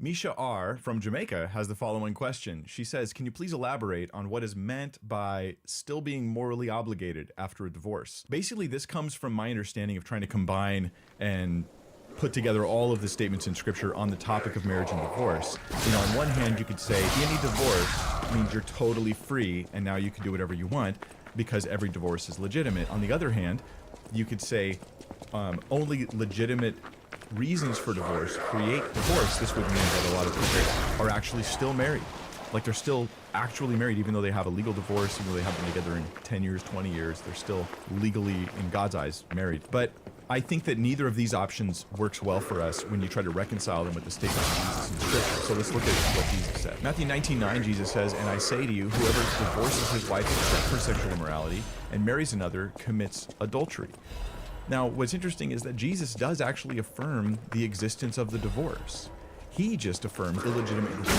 Misha R. from Jamaica has the following question. She says, can you please elaborate on what is meant by still being morally obligated after a divorce? Basically, this comes from my understanding of trying to combine and put together all of the statements in scripture on the topic of marriage and divorce. You know, on one hand, you could say any divorce means you're totally free and now you can do whatever you want because every divorce is legitimate. On the other hand, you could say only legitimate reasons for divorce create divorce. This would mean that a lot of people are actually still married. Like they're still actually married, even though they have a legal divorce, even though they have been together in 10 years, 20 years, they're still legally, in God's eyes, married. But I think that neither of these options works well for us when you try to reconcile them with the statements of Jesus in Scripture. So let's look at what Jesus said. Matthew 19:9, Jesus says, and I say to you, whoever divorces his wife except for sexual immorality and marries another commits adultery. Now, what's interesting is that Jesus does actually affirm the existence of the divorce. He just affirms illegitimate grounds,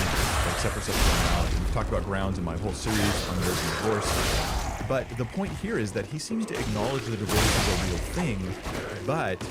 except for sexual immorality. We've talked about grounds in my whole series on marriage and divorce. But the point here is that he seems to acknowledge that divorce is a real thing, but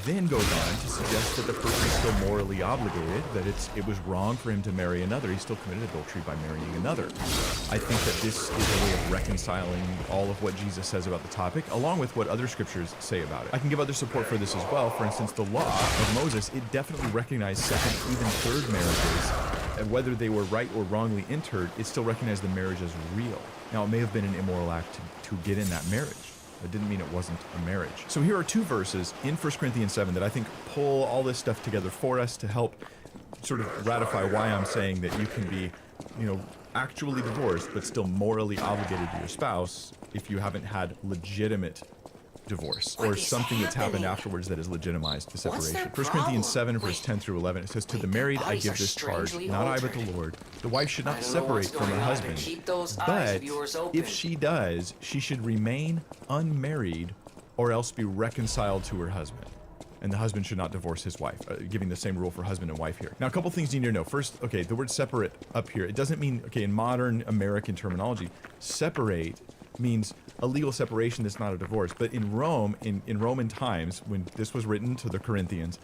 then goes on to suggest that the person is still morally obligated, that it was wrong for him to marry another. He still committed adultery by marrying another. I think that this is a way of reconciling all of what Jesus says about the topic, along with what other scriptures say about it. I can give other support for this as well. For instance, the law of Moses, it definitely recognized second, even third marriages, and whether they were right or wrongly entered, it still recognized the marriage as real. Now, it may have been an immoral act to get in that marriage. It didn't mean it wasn't a marriage. So here are two verses in 1 Corinthians 7 that I think pull all this stuff together for us to help sort of ratify why I'm saying that you can be, actually divorced, but still morally obligated to your spouse if you haven't had legitimate divorce or something that's happened afterwards that has legitimized the separation. 1 Corinthians 7 verse 10 through 11, it says, to the married I give this charge, not I but the Lord. The wife should not separate from her husband, but if she does, she should remain unmarried or else be reconciled to her husband. And the husband should not divorce his wife, giving the same rule for husband and wife here. Now, a couple things you need to know. First, okay, the word separate up here, it doesn't mean, okay, in modern American terminology, separate means a legal separation that's not a divorce. But in Rome, in Roman times, when this was written to the Corinthians,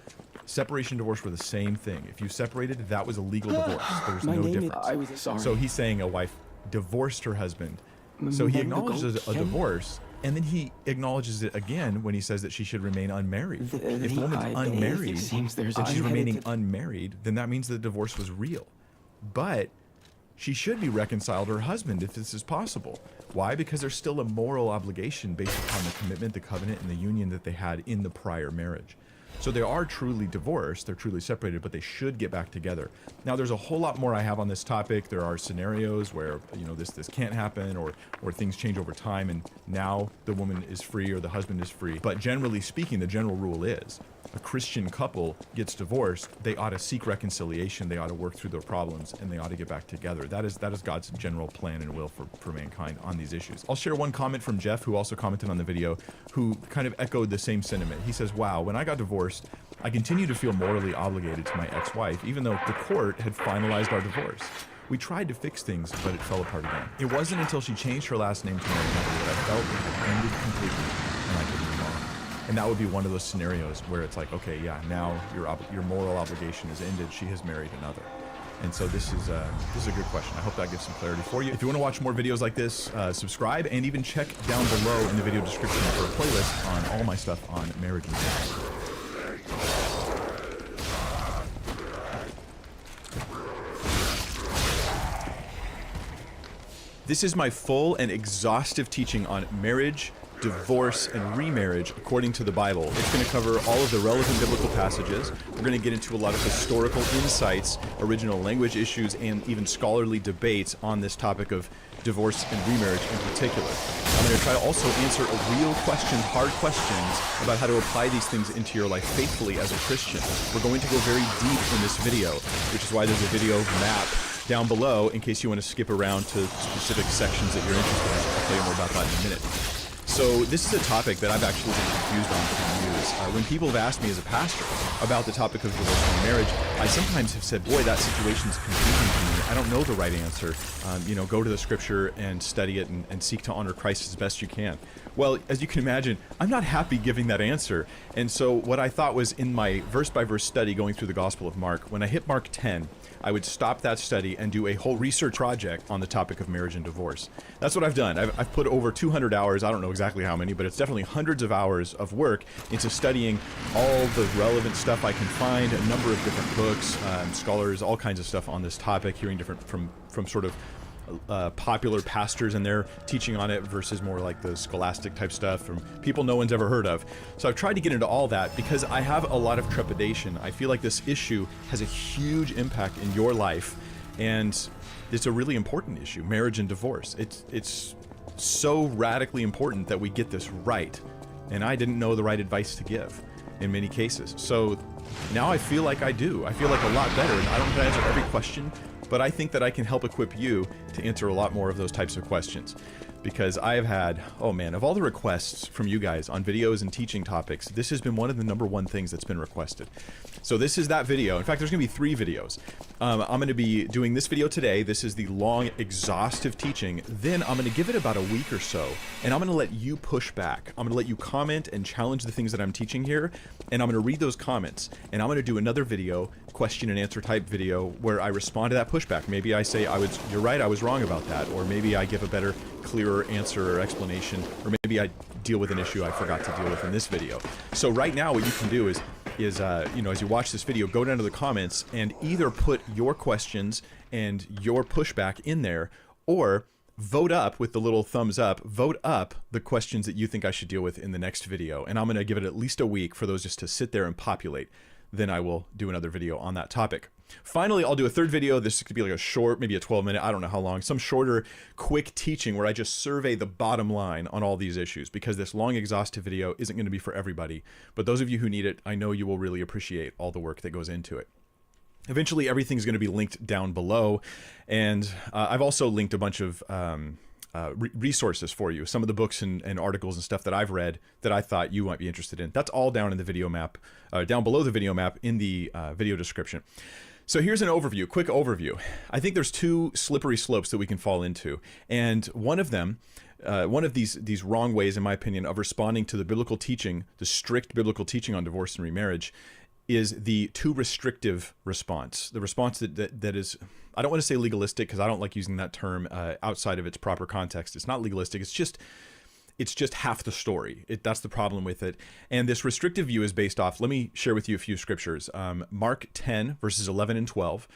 separation and divorce were the same thing. If you separated, that was a legal divorce. There's no difference. So he's saying a wife divorced her husband. So he acknowledges a divorce, and then he acknowledges it again when he says that she should remain unmarried. If the woman's unmarried, and she's remaining unmarried, then that means the divorce was real. But she should be reconciled to her husband if this is possible. Why? Because there's still a moral obligation based upon the commitment, the covenant, and the union that they had in the prior marriage. So they are truly divorced, they're truly separated, but they should get back together. Now, there's a whole lot more I have on this topic. There are scenarios where, this can't happen, or things change over time, and now the woman is free or the husband is free. But generally speaking, the general rule is, a Christian couple gets divorced, they ought to seek reconciliation, they ought to work through their problems, and they ought to get back together. That is God's general plan and will for mankind on these issues. I'll share one comment from Jeff, who also commented on the video, who kind of echoed the same sentiment. He says, wow, when I got divorced, I continue to feel morally obligated to my ex-wife, even though the court had finalized our divorce. We tried to fix things, but it fell apart again. It wasn't until she changed her last name to marry another that I felt it ended completely, and I could move on. And that would be one of those scenarios where it's like, okay, yeah, now your moral obligation is ended. She has married another. And so this is a good question. I hope that gives some clarity for you. If you want to watch more videos like this, subscribe, and even check down below in the video description for a playlist on all my stuff on marriage and divorce. This is my full and exhaustive teaching on marriage, divorce, and remarriage according to the Bible. It's going to cover all of the relevant biblical passages. We're going to get into a lot of historical insights, original language issues, and even scholarly debates on this topic of divorce and remarriage in particular. I'm going to try to also answer real questions, hard questions, about how to apply these things into your life faithfully as a Christian. We're going to go very deep in this video, which is why there's a video map down below in case you want to skip around to specific sections that you're interested in. I'll tell you more about that in a minute. So this is a topic that I've actually been confused on for years. When people have asked me as a pastor about the topic of divorce and marriage, I sometimes have said, boy, that situation is confusing to me. I don't know the right answer. Go to the scripture and study it and seek to honor Christ as best you can. Well, as you can imagine, I'm not happy giving that answer. And so what I thought was, in my verse-by-verse study going through the Gospel of Mark, when I hit Mark 10, I would stop that study and do a whole research project on the topic of marriage and divorce. That's what I've done. I've put over 200 hours, I don't know exactly how many, but it's definitely hundreds of hours of work into studying all the relevant stuff I can find, a number of different books, scholars, all kinds of stuff on this topic, hearing different from sort of popular pastors and their teaching on it versus more like the scholastic type stuff from people no one's ever heard of. So I've tried to get into all that because I have a lot of trepidation. I feel like this issue has a huge impact in your life, and it's a really important issue, marriage and divorce. It's so radically important that we get this right, and I didn't know the right advice to give in many cases. So now I feel like I do. I feel like a lot better, and I don't have to answer every question, but I think that I can help equip you to answer a lot more of those types of questions. Because I have had, oh man, of all the requests from you guys on videos and teaching topics, this has been one of the #1 things that's been requested. So this is that video. In fact, there's going to be 3 videos. I'm going to be doing this video today. This is the long, exhaustive teaching. Then I'm going to give it about a week or so, and I'm going to let you push back. I'm going to let you comment and challenge the things that I'm teaching here, and I'm going to read those comments, and I'm going to do another video, question and answer type video, where I respond to that pushback. Maybe I say, you're right, I was wrong about that, or maybe I give a better, clearer answer or explanation, or maybe I deal with an issue I forgot to deal with in this video. So right now what you can do is as you watch this video, go down to the comments and either put your questions and your pushback in there, or vote up with the little thumbs up, vote up the questions that you think I should deal with in the next video. And I'm going to give it at least a week for those just to sit there and populate. Then I will do another video on that topic. Finally, I'll do a third video. This could be like a short, maybe a 12-minute, I don't know how long, some shorter, quick teaching where I just survey the bottom line on all these issues, because this long, exhaustive video isn't going to be for everybody. But those of you who need it, I know you will really appreciate all the work that goes into it. Eventually, everything's going to be linked down below. And I've also linked a bunch of resources for you. Some of the books and articles and stuff that I've read that I thought you might be interested in. That's all down in the video map, down below the video map in the video description. So here's an overview, quick overview. I think there's 2 slippery slopes that we can fall into. And one of them, one of these wrong ways, in my opinion, of responding to the biblical teaching, the strict biblical teaching on divorce and remarriage, is the too restrictive response. The response that is, I don't want to say legalistic, because I don't like using that term outside of its proper context. It's not legalistic. It's just half the story. That's the problem with it. And this restrictive view is based off, let me share with you a few scriptures. Mark 10, verses 11 and 12,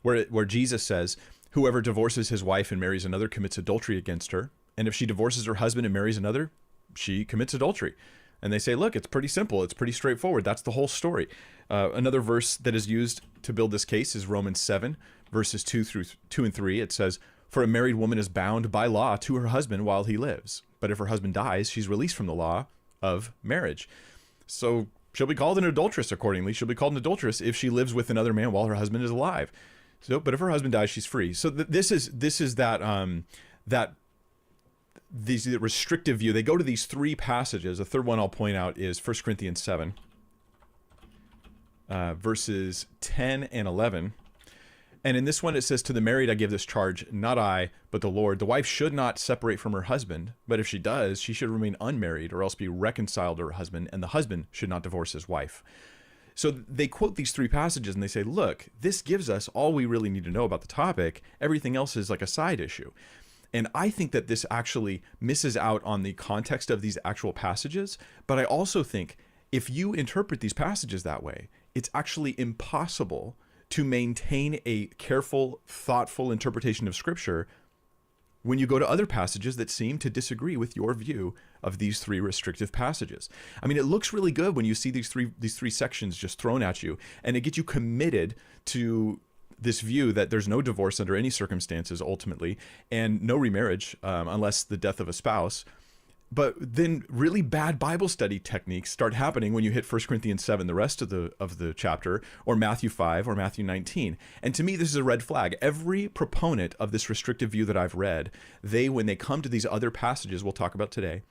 where Jesus says, "Whoever divorces his wife and marries another commits adultery against her. And if she divorces her husband and marries another, she commits adultery." And they say, look, it's pretty simple. It's pretty straightforward. That's the whole story. Another verse that is used to build this case is Romans 7, verses 2 and 3. It says, "For a married woman is bound by law to her husband while he lives. But if her husband dies, she's released from the law of marriage. So she'll be called an adulteress accordingly. She'll be called an adulteress if she lives with another man while her husband is alive. So, but if her husband dies, she's free." So this is that the restrictive view. They go to these 3 passages. The third one I'll point out is 1 Corinthians 7, verses 10 and 11. And in this one, it says, "To the married I give this charge, not I, but the Lord. The wife should not separate from her husband, but if she does, she should remain unmarried or else be reconciled to her husband, and the husband should not divorce his wife." So they quote these 3 passages and they say, look, this gives us all we really need to know about the topic. Everything else is like a side issue. And I think that this actually misses out on the context of these actual passages. But I also think if you interpret these passages that way, it's actually impossible to maintain a careful, thoughtful interpretation of Scripture when you go to other passages that seem to disagree with your view of these 3 restrictive passages. I mean, it looks really good when you see these three sections just thrown at you, and it gets you committed to this view that there's no divorce under any circumstances ultimately, and no remarriage unless the death of a spouse. But then really bad Bible study techniques start happening when you hit 1 Corinthians 7, the rest of the chapter, or Matthew 5 or Matthew 19. And to me, this is a red flag. Every proponent of this restrictive view that I've read, when they come to these other passages we'll talk about today,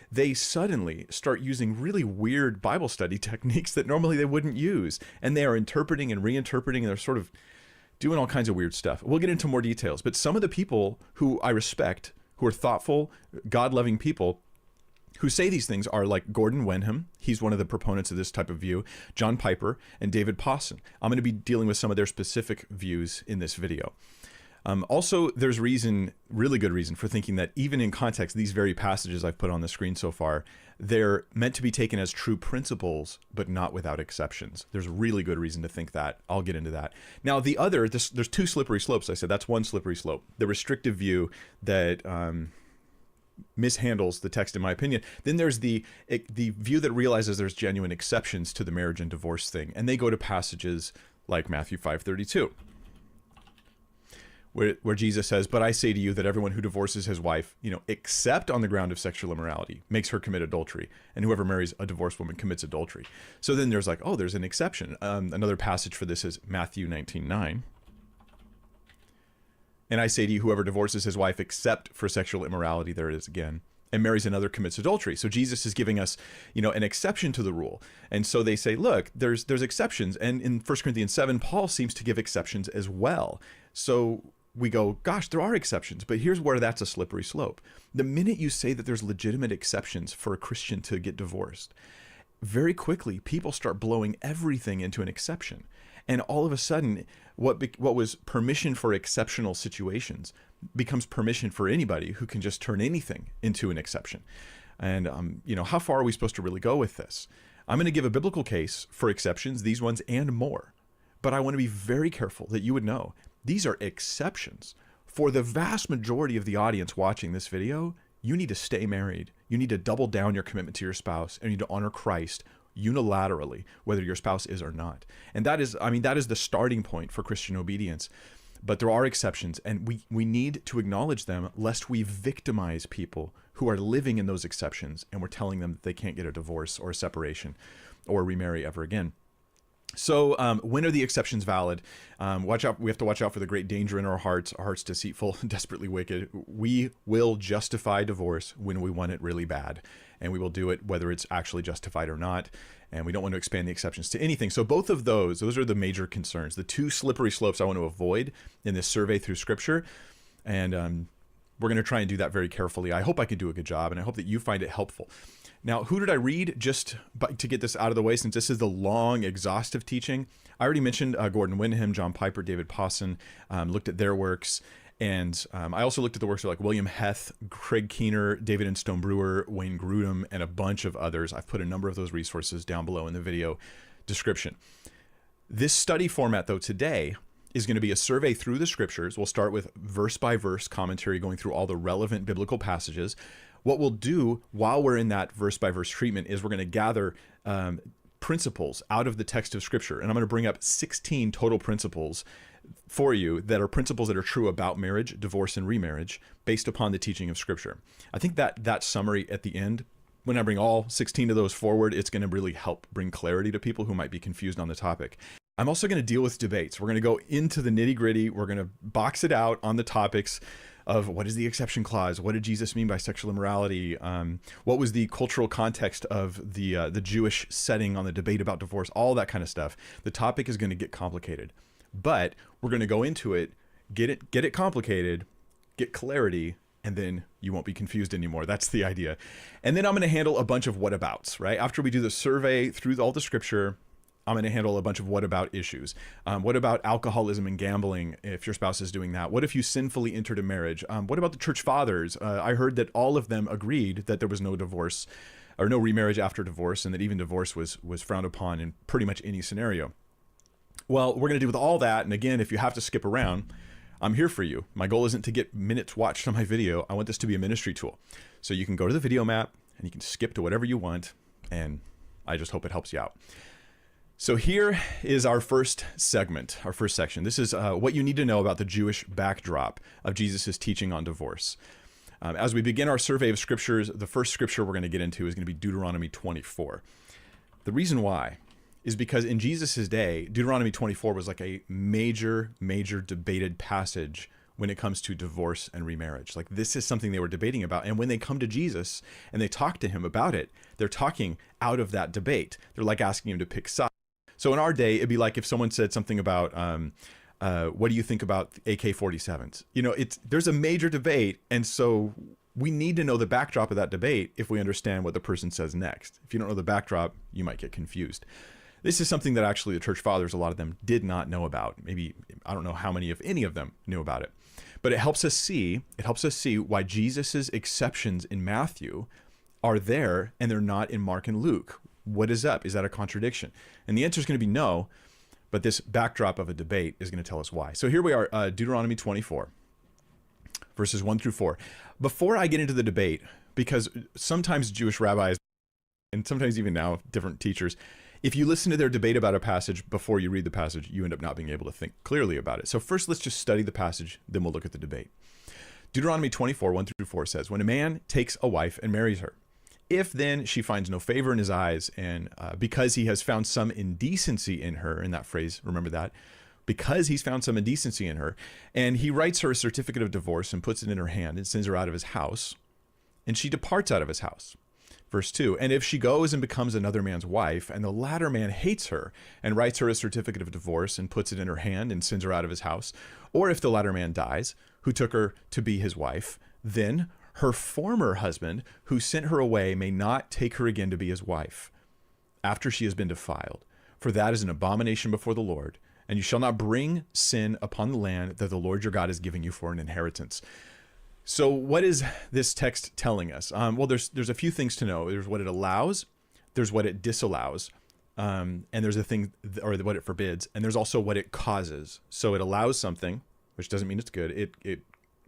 they suddenly start using really weird Bible study techniques that normally they wouldn't use. And they are interpreting and reinterpreting, and they're sort of doing all kinds of weird stuff. We'll get into more details, but some of the people who I respect, who are thoughtful, God-loving people, who say these things are like Gordon Wenham. He's one of the proponents of this type of view, John Piper, and David Pawson. I'm going to be dealing with some of their specific views in this video. Also, there's really good reason for thinking that even in context, these very passages I've put on the screen so far, they're meant to be taken as true principles, but not without exceptions. There's really good reason to think that. I'll get into that. Now, there's two slippery slopes. I said that's one slippery slope. The restrictive view that mishandles the text, in my opinion. Then there's the view that realizes there's genuine exceptions to the marriage and divorce thing, and they go to passages like Matthew 5:32. Where Jesus says, "But I say to you that everyone who divorces his wife, except on the ground of sexual immorality, makes her commit adultery. And whoever marries a divorced woman commits adultery." So then there's there's an exception. Another passage for this is Matthew 19:9. "And I say to you, whoever divorces his wife except for sexual immorality," there it is again, "and marries another commits adultery." So Jesus is giving us, an exception to the rule. And so they say, look, there's exceptions. And in 1 Corinthians 7, Paul seems to give exceptions as well. So we go, gosh, there are exceptions, but here's where that's a slippery slope. The minute you say that there's legitimate exceptions for a Christian to get divorced, very quickly people start blowing everything into an exception. And all of a sudden, what was permission for exceptional situations becomes permission for anybody who can just turn anything into an exception. And, how far are we supposed to really go with this? I'm going to give a biblical case for exceptions, these ones and more. But I want to be very careful that you would know these are exceptions. For the vast majority of the audience watching this video, you need to stay married. You need to double down your commitment to your spouse, and you need to honor Christ unilaterally, whether your spouse is or not. And that is the starting point for Christian obedience. But there are exceptions, and we need to acknowledge them lest we victimize people who are living in those exceptions, and we're telling them that they can't get a divorce or a separation or remarry ever again. So when are the exceptions valid? Watch out. We have to watch out for the great danger in our hearts deceitful, desperately wicked. We will justify divorce when we want it really bad, and we will do it whether it's actually justified or not. And we don't want to expand the exceptions to anything. So both of those are the major concerns, the two slippery slopes I want to avoid in this survey through Scripture. And we're going to try and do that very carefully. I hope I can do a good job, and I hope that you find it helpful. Now, who did I read just to get this out of the way, since this is the long, exhaustive teaching? I already mentioned Gordon Wenham, John Piper, David Pawson, looked at their works. And I also looked at the works of William Heth, Craig Keener, David and Stone Brewer, Wayne Grudem, and a bunch of others. I've put a number of those resources down below in the video description. This study format, though, today is going to be a survey through the Scriptures. We'll start with verse-by-verse commentary going through all the relevant biblical passages. What we'll do while we're in that verse-by-verse treatment is we're going to gather principles out of the text of Scripture. And I'm going to bring up 16 total principles for you that are principles that are true about marriage, divorce, and remarriage based upon the teaching of Scripture. I think that summary at the end, when I bring all 16 of those forward, it's going to really help bring clarity to people who might be confused on the topic. I'm also going to deal with debates. We're going to go into the nitty-gritty. We're going to box it out on the topics of what is the exception clause? What did Jesus mean by sexual immorality? What was the cultural context of the Jewish setting on the debate about divorce? All that kind of stuff. The topic is going to get complicated, but we're going to go into it, get it complicated, get clarity, and then you won't be confused anymore. That's the idea. And then I'm going to handle a bunch of whatabouts, right? After we do the survey through all the Scripture, I'm going to handle a bunch of what about issues. What about alcoholism and gambling if your spouse is doing that? What if you sinfully entered a marriage? What about the church fathers? I heard that all of them agreed that there was no divorce or no remarriage after divorce, and that even divorce was frowned upon in pretty much any scenario. Well, we're going to deal with all that. And again, if you have to skip around, I'm here for you. My goal isn't to get minutes watched on my video. I want this to be a ministry tool. So you can go to the video map and you can skip to whatever you want. And I just hope it helps you out. So here is our first segment, our first section. This is what you need to know about the Jewish backdrop of Jesus' teaching on divorce. As we begin our survey of scriptures, the first scripture we're going to get into is going to be Deuteronomy 24. The reason why is because in Jesus' day, Deuteronomy 24 was like a major debated passage when it comes to divorce and remarriage. Like, this is something they were debating about. And when they come to Jesus and they talk to him about it, they're talking out of that debate. They're like asking him to pick sides. So in our day, it'd be like if someone said something about What do you think about AK-47s? There's a major debate, and so we need to know the backdrop of that debate if we understand what the person says next. If you don't know the backdrop, you might get confused. This is something that actually the church fathers, a lot of them, did not know about. Maybe, I don't know how many, if any of them, knew about it. But it helps us see why Jesus's exceptions in Matthew are there and they're not in Mark and Luke. What is up? Is that a contradiction? And the answer is going to be no, but this backdrop of a debate is going to tell us why. So here we are, Deuteronomy 24, verses 1 through 4. Before I get into the debate, because sometimes Jewish rabbis, and sometimes even now different teachers, if you listen to their debate about a passage before you read the passage, you end up not being able to think clearly about it. So first, let's just study the passage, then we'll look at the debate. Deuteronomy 24, 1 through 4 says, when a man takes a wife and marries her, if then she finds no favor in his eyes, and because he has found some indecency in her, in that phrase, remember that, because he's found some indecency in her, and he writes her a certificate of divorce and puts it in her hand and sends her out of his house, and she departs out of his house. Verse 2, and if she goes and becomes another man's wife, and the latter man hates her and writes her a certificate of divorce and puts it in her hand and sends her out of his house, or if the latter man dies, who took her to be his wife, then her former husband who sent her away may not take her again to be his wife after she has been defiled, for that is an abomination before the Lord. And you shall not bring sin upon the land that the Lord your God is giving you for an inheritance. So what is this text telling us? Well, there's a few things to know. There's what it allows, there's what it disallows, and there's a thing, or what it forbids, and there's also what it causes. So it allows something, which doesn't mean it's good. It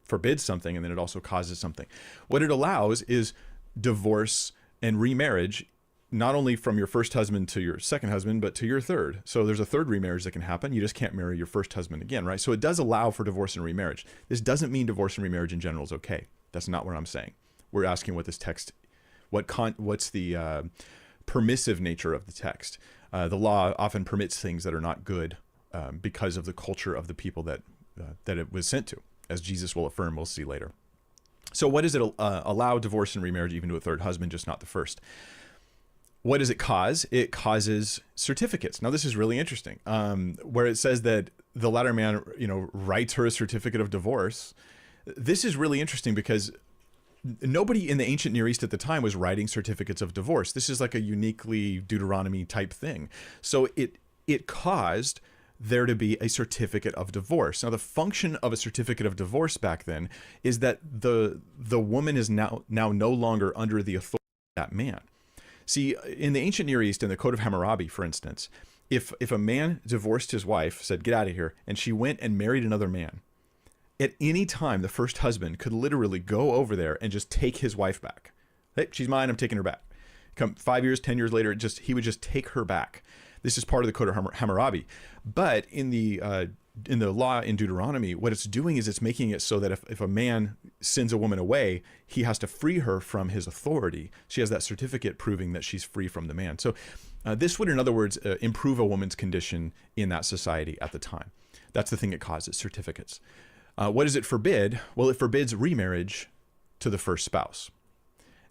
forbids something, and then it also causes something. What it allows is divorce and remarriage, not only from your first husband to your second husband, but to your third. So there's a third remarriage that can happen. You just can't marry your first husband again, right? So it does allow for divorce and remarriage. This doesn't mean divorce and remarriage in general is okay. That's not what I'm saying. We're asking what this text, what's the permissive nature of the text. The law often permits things that are not good because of the culture of the people that it was sent to, as Jesus will affirm, we'll see later. So what does it allow divorce and remarriage even to a third husband, just not the first? What does it cause? It causes certificates. Now, this is really interesting, where it says that the latter man, writes her a certificate of divorce. This is really interesting because nobody in the ancient Near East at the time was writing certificates of divorce. This is like a uniquely Deuteronomy type thing. So it caused there to be a certificate of divorce. Now, the function of a certificate of divorce back then is that the woman is now no longer under the authority of that man. See, in the ancient Near East, in the Code of Hammurabi, for instance, if a man divorced his wife, said, get out of here, and she went and married another man, at any time, the first husband could literally go over there and just take his wife back. Hey, she's mine, I'm taking her back. Come 5 years, 10 years later, he would just take her back. This is part of the Code of Hammurabi. But in the law in Deuteronomy, what it's doing is it's making it so that if a man sends a woman away, he has to free her from his authority. She has that certificate proving that she's free from the man. So this would, in other words, improve a woman's condition in that society at the time. That's the thing it causes, certificates. What does it forbid? Well, it forbids remarriage to the first spouse.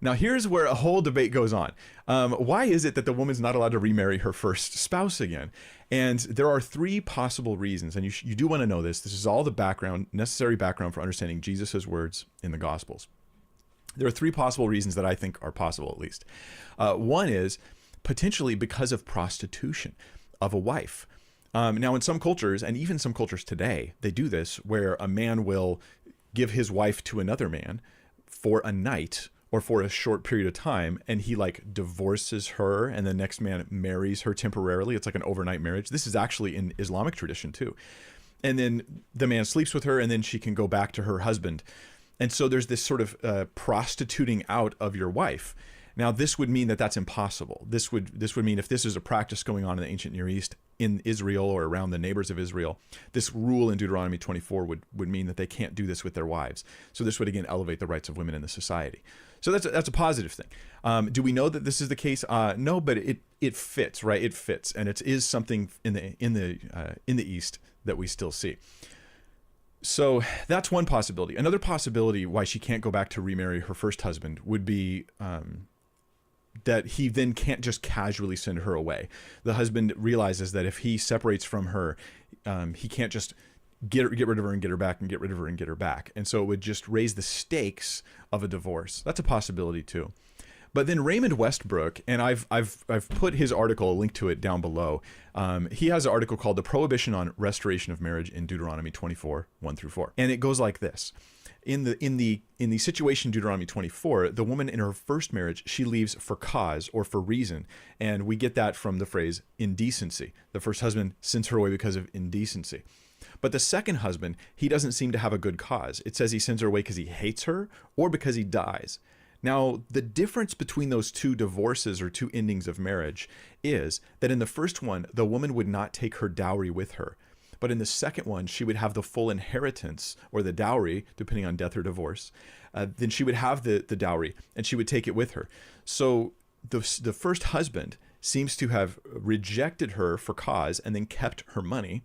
Now, here's where a whole debate goes on. Why is it that the woman's not allowed to remarry her first spouse again? And there are three possible reasons, and you do want to know this. This is all the background, necessary background for understanding Jesus's words in the Gospels. There are three possible reasons that I think are possible, at least. One is potentially because of prostitution of a wife. Now, in some cultures, and even some cultures today, they do this where a man will give his wife to another man for a night or for a short period of time, and he divorces her, and the next man marries her temporarily. It's like an overnight marriage. This is actually in Islamic tradition too. And then the man sleeps with her, and then she can go back to her husband. And so there's this sort of prostituting out of your wife. Now, this would mean that that's impossible. This would mean if this is a practice going on in the ancient Near East, in Israel or around the neighbors of Israel, this rule in Deuteronomy 24 would mean that they can't do this with their wives. So this would, again, elevate the rights of women in the society. So that's a positive thing. Do we know that this is the case? No, but it fits, right? It fits, and it is something in the East that we still see. So that's one possibility. Another possibility why she can't go back to remarry her first husband would be that he then can't just casually send her away. The husband realizes that if he separates from her, he can't just get rid of her and get her back and get rid of her and get her back. And so it would just raise the stakes of a divorce. That's a possibility too. But then Raymond Westbrook, and I've put his article, a link to it down below. He has an article called "The Prohibition on Restoration of Marriage in Deuteronomy 24, 1-4." And it goes like this. In the situation in Deuteronomy 24, the woman in her first marriage, she leaves for cause or for reason. And we get that from the phrase indecency. The first husband sends her away because of indecency. But the second husband, he doesn't seem to have a good cause. It says he sends her away because he hates her or because he dies. Now, the difference between those two divorces or two endings of marriage is that in the first one, the woman would not take her dowry with her. But in the second one, she would have the full inheritance or the dowry, depending on death or divorce. Then she would have the dowry and she would take it with her. So the first husband seems to have rejected her for cause and then kept her money.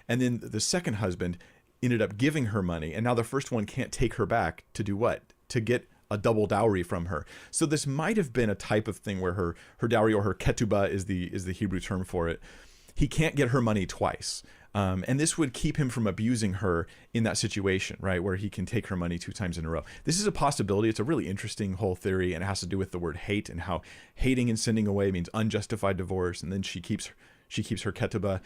And then the second husband ended up giving her money. And now the first one can't take her back to do what? To get a double dowry from her. So this might have been a type of thing where her dowry, or her ketubah is the Hebrew term for it. He can't get her money twice. And this would keep him from abusing her in that situation, right? Where he can take her money 2 times in a row. This is a possibility. It's a really interesting whole theory, and it has to do with the word hate and how hating and sending away means unjustified divorce. And then she keeps her ketubah.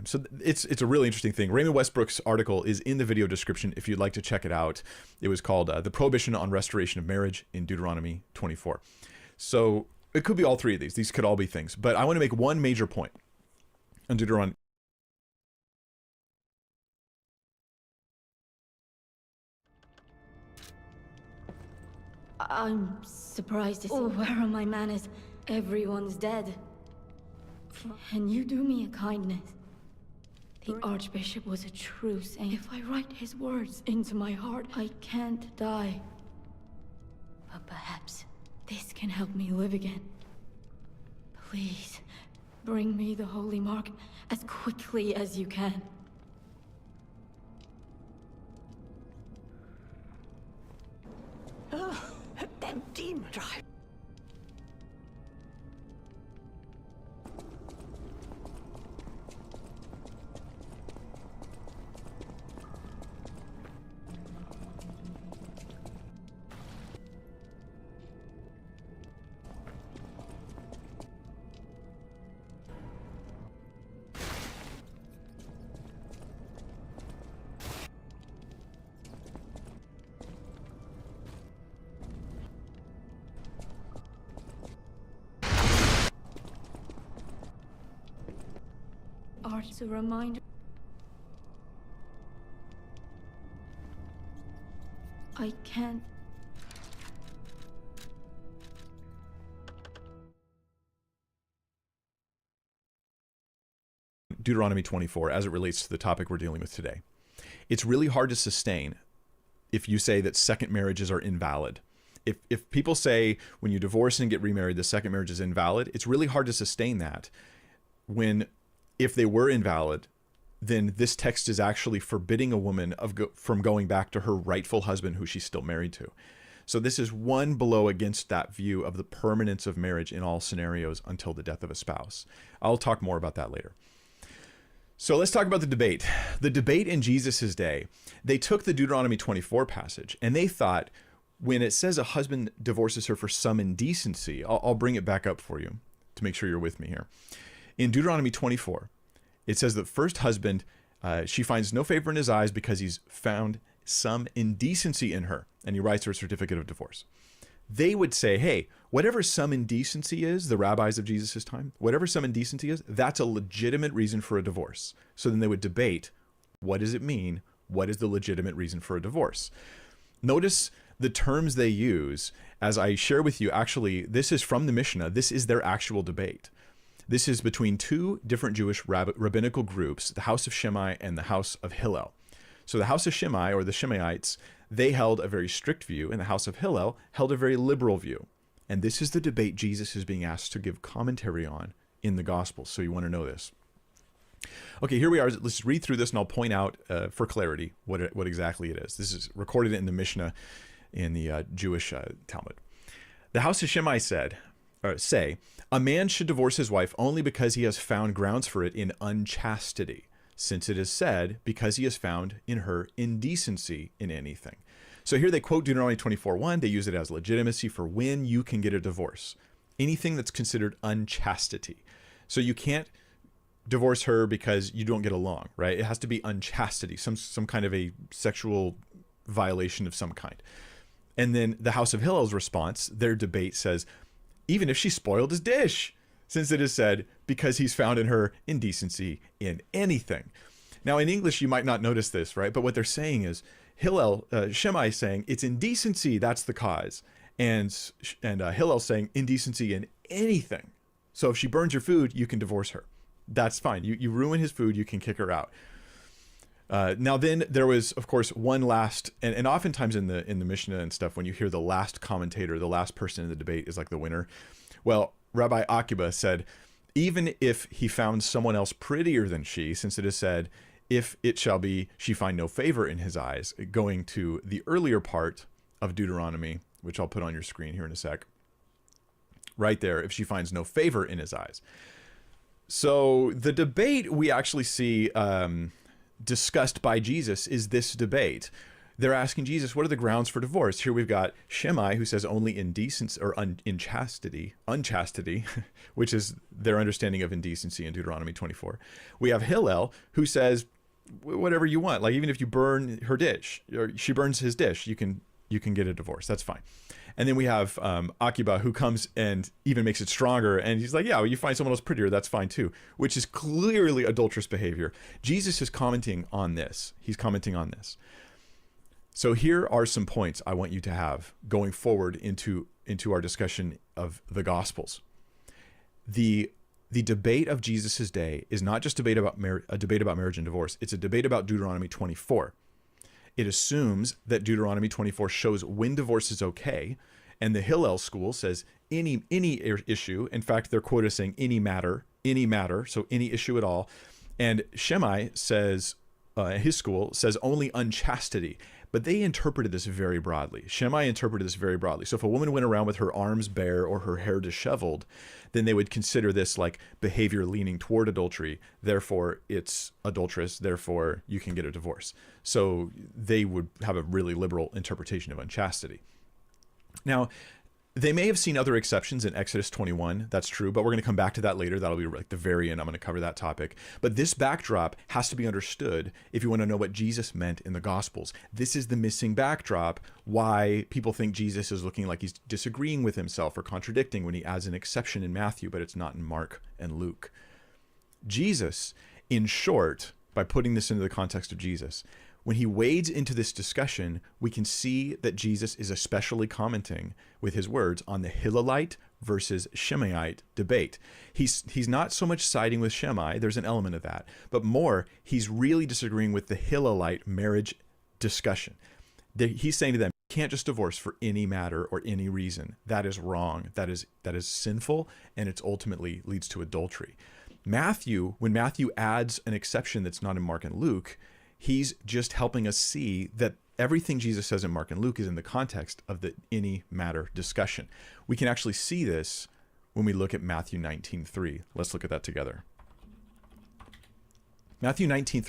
So it's a really interesting thing. Raymond Westbrook's article is in the video description if you'd like to check it out. It was called The Prohibition on Restoration of Marriage in Deuteronomy 24. So it could be all 3 of these. These could all be things. But I want to make one major point on Deuteronomy. I'm surprised to see where are my manners. Everyone's dead. Can you do me a kindness? The Archbishop was a true saint. If I write his words into my heart, I can't die. But perhaps this can help me live again. Please, bring me the holy mark as quickly as you can. Them demon drive. Art's a reminder. I can't. Deuteronomy 24 as it relates to the topic we're dealing with today. It's really hard to sustain if you say that second marriages are invalid. If people say when you divorce and get remarried, the second marriage is invalid, it's really hard to sustain that when, if they were invalid, then this text is actually forbidding a woman from going back to her rightful husband who she's still married to. So this is one blow against that view of the permanence of marriage in all scenarios until the death of a spouse. I'll talk more about that later. So let's talk about the debate. The debate in Jesus's day, they took the Deuteronomy 24 passage and they thought when it says a husband divorces her for some indecency, I'll bring it back up for you to make sure you're with me here. In Deuteronomy 24, it says that first husband, she finds no favor in his eyes because he's found some indecency in her, and he writes her a certificate of divorce. They would say, hey, whatever some indecency is, the rabbis of Jesus' time, whatever some indecency is, that's a legitimate reason for a divorce. So then they would debate, what does it mean? What is the legitimate reason for a divorce? Notice the terms they use. As I share with you, actually, this is from the Mishnah. This is their actual debate. This is between 2 different Jewish rabbinical groups, the house of Shammai and the house of Hillel. So the house of Shammai, or the Shammaites, they held a very strict view, and the house of Hillel held a very liberal view. And this is the debate Jesus is being asked to give commentary on in the Gospels. So you want to know this. Okay, here we are. Let's read through this, and I'll point out for clarity what exactly it is. This is recorded in the Mishnah in the Jewish Talmud. The house of Shammai say, a man should divorce his wife only because he has found grounds for it in unchastity. since it is said, because he has found in her indecency in anything. So here they quote Deuteronomy 24:1. They use it as legitimacy for when you can get a divorce. Anything that's considered unchastity. So you can't divorce her because you don't get along, right? It has to be unchastity, some kind of a sexual violation of some kind. And then the House of Hillel's response, their debate says, even if she spoiled his dish, since it is said, because he's found in her indecency in anything. Now in English, you might not notice this, right? But what they're saying is, Shammai is saying it's indecency, that's the cause. And Hillel saying indecency in anything. So if she burns your food, you can divorce her. That's fine. You ruin his food, you can kick her out. Now then there was, of course, one last, and oftentimes in the Mishnah and stuff, when you hear the last commentator, the last person in the debate is like the winner. Well, Rabbi Akiba said, even if he found someone else prettier than she, since it is said, if it shall be, she find no favor in his eyes, going to the earlier part of Deuteronomy, which I'll put on your screen here in a sec. Right there, if she finds no favor in his eyes. So the debate we actually see discussed by Jesus is this debate. They're asking Jesus, what are the grounds for divorce? Here we've got Shammai, who says only indecency or unchastity, which is their understanding of indecency in Deuteronomy 24. We have Hillel, who says whatever you want. Like even if you burn her dish or she burns his dish, you can get a divorce. That's fine. And then we have Akiba, who comes and even makes it stronger. And he's like, yeah, well, you find someone else prettier, that's fine too, which is clearly adulterous behavior. Jesus is commenting on this. He's commenting on this. So here are some points I want you to have going forward into our discussion of the Gospels. The debate of Jesus's day is not just a debate about marriage and divorce. It's a debate about Deuteronomy 24. It assumes that Deuteronomy 24 shows when divorce is okay, and the Hillel school says any issue. In fact, their quote is saying any matter, so any issue at all. And Shammai says, his school says only unchastity, but they interpreted this very broadly. Shammai interpreted this very broadly. So if a woman went around with her arms bare or her hair disheveled, then they would consider this like behavior leaning toward adultery. Therefore, it's adulterous. Therefore, you can get a divorce. So they would have a really liberal interpretation of unchastity. Now, they may have seen other exceptions in Exodus 21. That's true, but we're going to come back to that later. That'll be like the very end. I'm going to cover that topic. But this backdrop has to be understood if you want to know what Jesus meant in the Gospels. This is the missing backdrop, why people think Jesus is looking like he's disagreeing with himself or contradicting when he adds an exception in Matthew, but it's not in Mark and Luke. Jesus, in short, by putting this into the context of Jesus, when he wades into this discussion, we can see that Jesus is especially commenting with his words on the Hillelite versus Shemaiite debate. He's not so much siding with Shammai, there's an element of that, but more, he's really disagreeing with the Hillelite marriage discussion. He's saying to them, you can't just divorce for any matter or any reason. That is wrong. That is sinful, and it ultimately leads to adultery. When Matthew adds an exception that's not in Mark and Luke, he's just helping us see that everything Jesus says in Mark and Luke is in the context of the any matter discussion. We can actually see this when we look at Matthew 19:3. Let's look at that together. Matthew 19:3.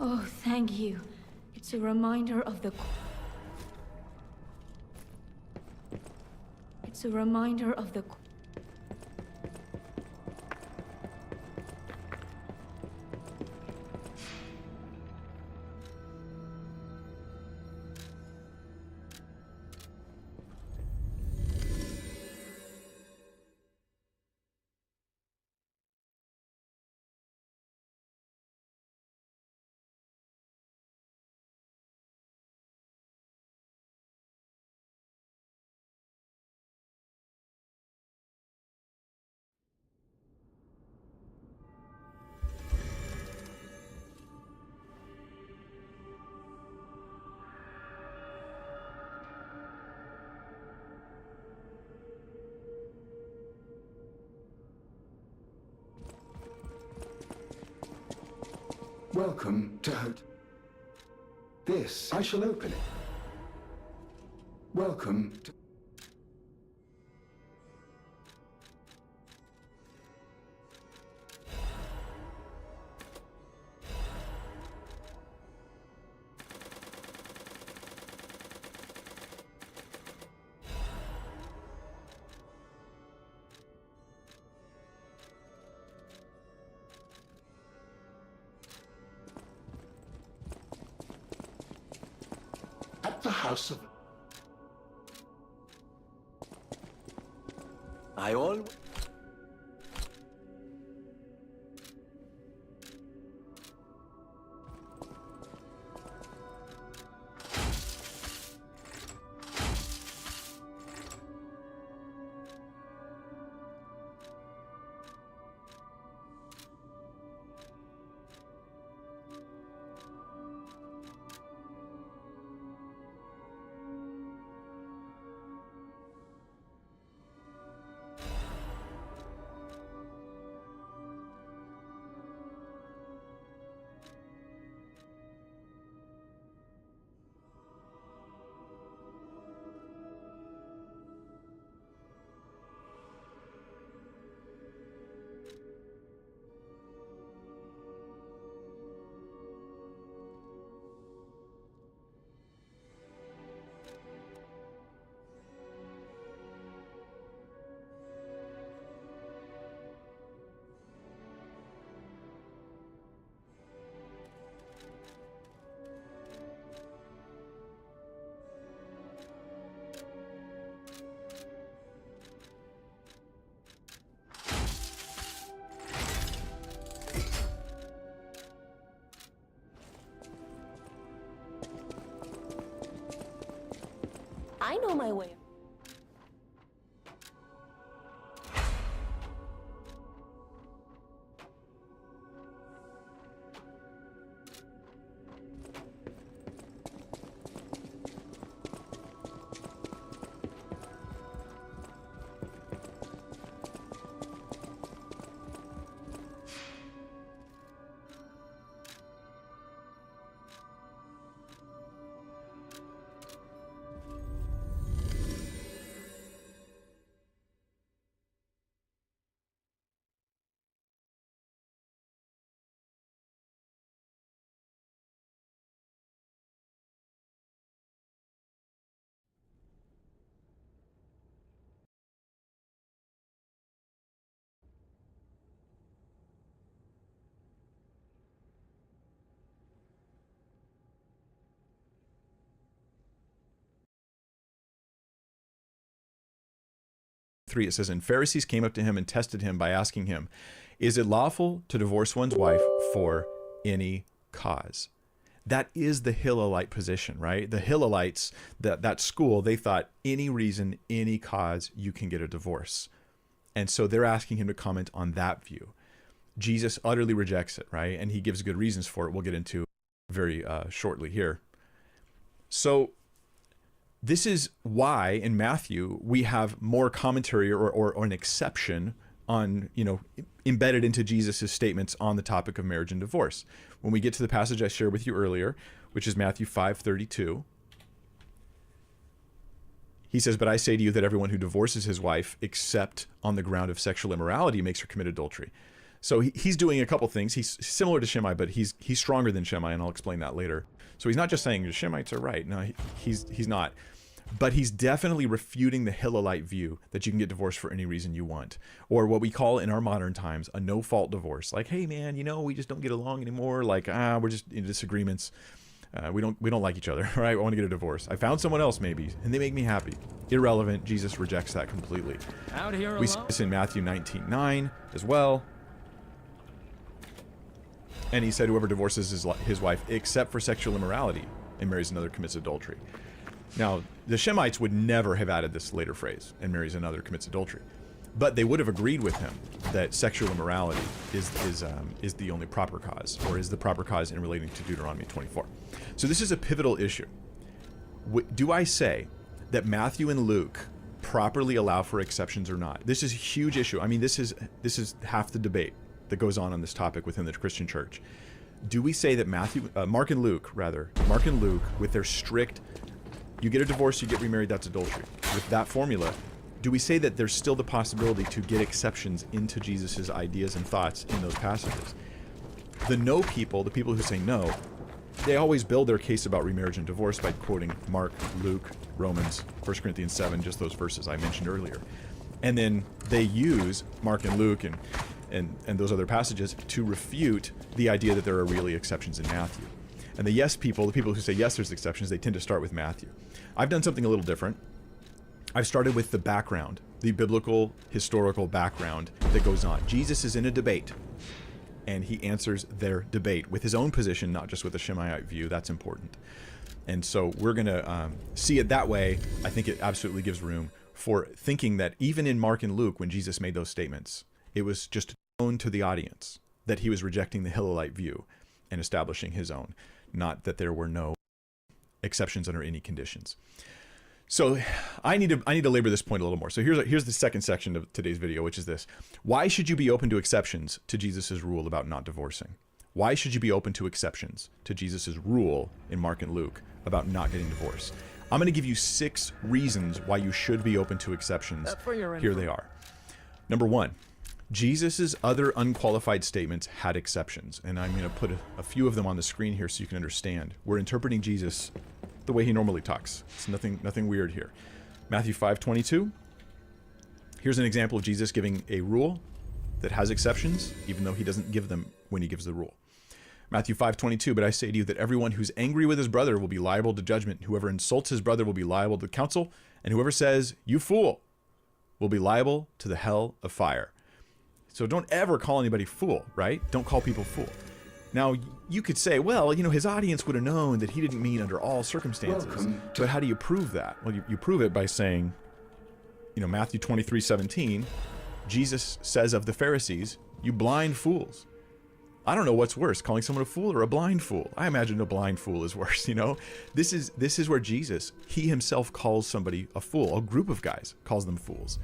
Oh, thank you. It's a reminder of the... It's a reminder of the... Welcome to this. I shall open it. Welcome to... the house of... I always... I know my way. It says, and Pharisees came up to him and tested him by asking him, is it lawful to divorce one's wife for any cause? That is the Hillelite position, right? The Hillelites, that school, they thought any reason, any cause, you can get a divorce. And so they're asking him to comment on that view. Jesus utterly rejects it, right? And he gives good reasons for it. We'll get into very shortly here. So this is why in Matthew we have more commentary or an exception on, embedded into Jesus's statements on the topic of marriage and divorce. When we get to the passage I shared with you earlier, which is Matthew 5:32, he says, but I say to you that everyone who divorces his wife except on the ground of sexual immorality makes her commit adultery. So he's doing a couple things. He's similar to Shammai, but he's stronger than Shammai, and I'll explain that later. So he's not just saying the Shemaites are right. No, he's not. But he's definitely refuting the Hillelite view that you can get divorced for any reason you want, or what we call in our modern times a no-fault divorce. Like, hey man, we just don't get along anymore. Like, we're just in disagreements. We don't like each other. Right? I want to get a divorce. I found someone else maybe, and they make me happy. Irrelevant. Jesus rejects that completely. Out here we see this in Matthew 19:9 as well. And he said, whoever divorces his wife except for sexual immorality and marries another commits adultery. Now, the Shemites would never have added this later phrase, and marries another commits adultery. But they would have agreed with him that sexual immorality is the only proper cause, or is the proper cause in relating to Deuteronomy 24. So this is a pivotal issue. Do I say that Matthew and Luke properly allow for exceptions or not? This is a huge issue. I mean, this is half the debate that goes on this topic within the Christian church. Do we say that Mark and Luke, with their strict, you get a divorce, you get remarried, that's adultery, with that formula, do we say that there's still the possibility to get exceptions into Jesus's ideas and thoughts in those passages? The no people, the people who say no, they always build their case about remarriage and divorce by quoting Mark, Luke, Romans, 1 Corinthians 7, just those verses I mentioned earlier. And then they use Mark and Luke and those other passages to refute the idea that there are really exceptions in Matthew. And the yes people, the people who say yes, there's exceptions, they tend to start with Matthew. I've done something a little different. I've started with the background, the biblical, historical background that goes on. Jesus is in a debate, and he answers their debate with his own position, not just with a Shemaite view. That's important. And so we're going to see it that way. I think it absolutely gives room for thinking that even in Mark and Luke, when Jesus made those statements, it was just known to the audience that he was rejecting the Hillelite view and establishing his own, not that there were no exceptions under any conditions. So I need to labor this point a little more. So here's the second section of today's video, which is this. Why should you be open to exceptions to Jesus's rule about not divorcing? Why should you be open to exceptions to Jesus's rule in Mark and Luke about not getting divorced? I'm going to give you 6 reasons why you should be open to exceptions. Here they are. Number 1, Jesus's other unqualified statements had exceptions, and I'm going to put a few of them on the screen here so you can understand. We're interpreting Jesus the way he normally talks. It's nothing weird here. Matthew 5:22. Here's an example of Jesus giving a rule that has exceptions, even though he doesn't give them when he gives the rule. Matthew 5:22, but I say to you that everyone who's angry with his brother will be liable to judgment. Whoever insults his brother will be liable to council, and whoever says, you fool, will be liable to the hell of fire. So don't ever call anybody fool, right? Don't call people fool. Now, you could say, well, his audience would have known that he didn't mean under all circumstances. But how do you prove that? Well, you prove it by saying, Matthew 23:17, Jesus says of the Pharisees, you blind fools. I don't know what's worse, calling someone a fool or a blind fool. I imagine a blind fool is worse, This is where Jesus, he himself calls somebody a fool. A group of guys calls them fools.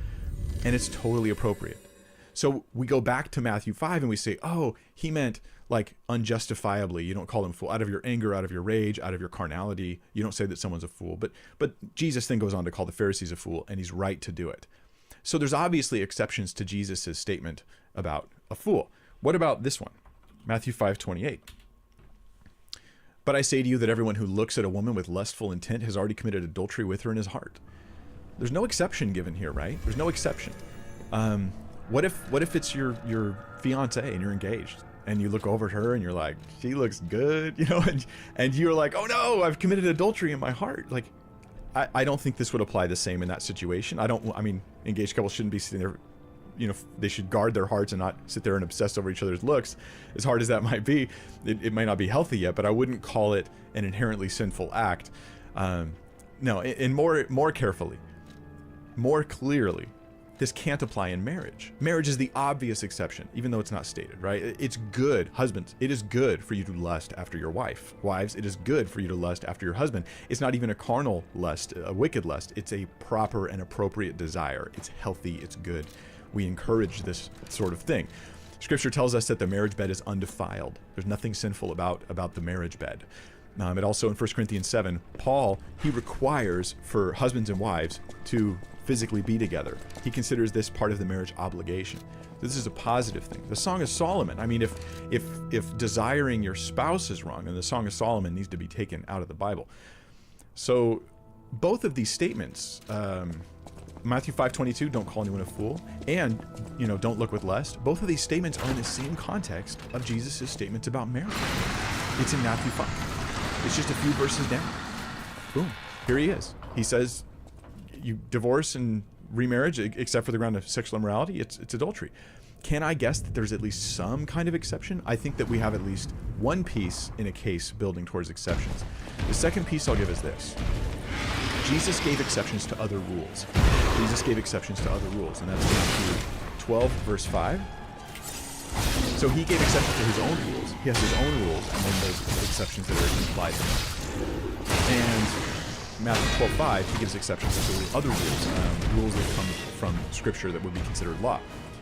And it's totally appropriate. So we go back to Matthew 5 and we say, oh, he meant like unjustifiably. You don't call them fool out of your anger, out of your rage, out of your carnality. You don't say that someone's a fool. But Jesus then goes on to call the Pharisees a fool, and he's right to do it. So there's obviously exceptions to Jesus's statement about a fool. What about this one? Matthew 5:28. But I say to you that everyone who looks at a woman with lustful intent has already committed adultery with her in his heart. There's no exception given here, right? There's no exception. What if it's your fiance and you're engaged and you look over at her and you're like, she looks good, and you're like, oh no, I've committed adultery in my heart. Like, I don't think this would apply the same in that situation. Engaged couples shouldn't be sitting there, they should guard their hearts and not sit there and obsess over each other's looks. As hard as that might be, it might not be healthy yet, but I wouldn't call it an inherently sinful act. No, and more carefully, more clearly, this can't apply in marriage. Marriage is the obvious exception, even though it's not stated, right? It's good, husbands, it is good for you to lust after your wife. Wives, it is good for you to lust after your husband. It's not even a carnal lust, a wicked lust. It's a proper and appropriate desire. It's healthy, it's good. We encourage this sort of thing. Scripture tells us that the marriage bed is undefiled. There's nothing sinful about the marriage bed. It also in 1 Corinthians 7, Paul, he requires for husbands and wives to physically be together. He considers this part of the marriage obligation. This is a positive thing. The Song of Solomon, if desiring your spouse is wrong, then the Song of Solomon needs to be taken out of the Bible. So both of these statements, Matthew 5:22, don't call anyone a fool, and don't look with lust. Both of these statements are in the same context of Jesus' statements about marriage. It's in Matthew 5. It's just a few verses down. Boom. Here he is. He says, you divorce and remarriage, except for the ground of sexual immorality, it's adultery. Can I guess that there's at least some kind of exception? I think that we have at least one piece in a case building towards exceptions. The second piece I'll give is this. Jesus gave exceptions to other rules. Jesus gave exceptions to other rules, and that's Matthew 12, verse 5. So he gave exceptions to his own rules. He has his own rules, and then those exceptions that are implied in them. And Matthew 12:5, he gives exceptions to other rules, rules that come from Scripture that would be considered law.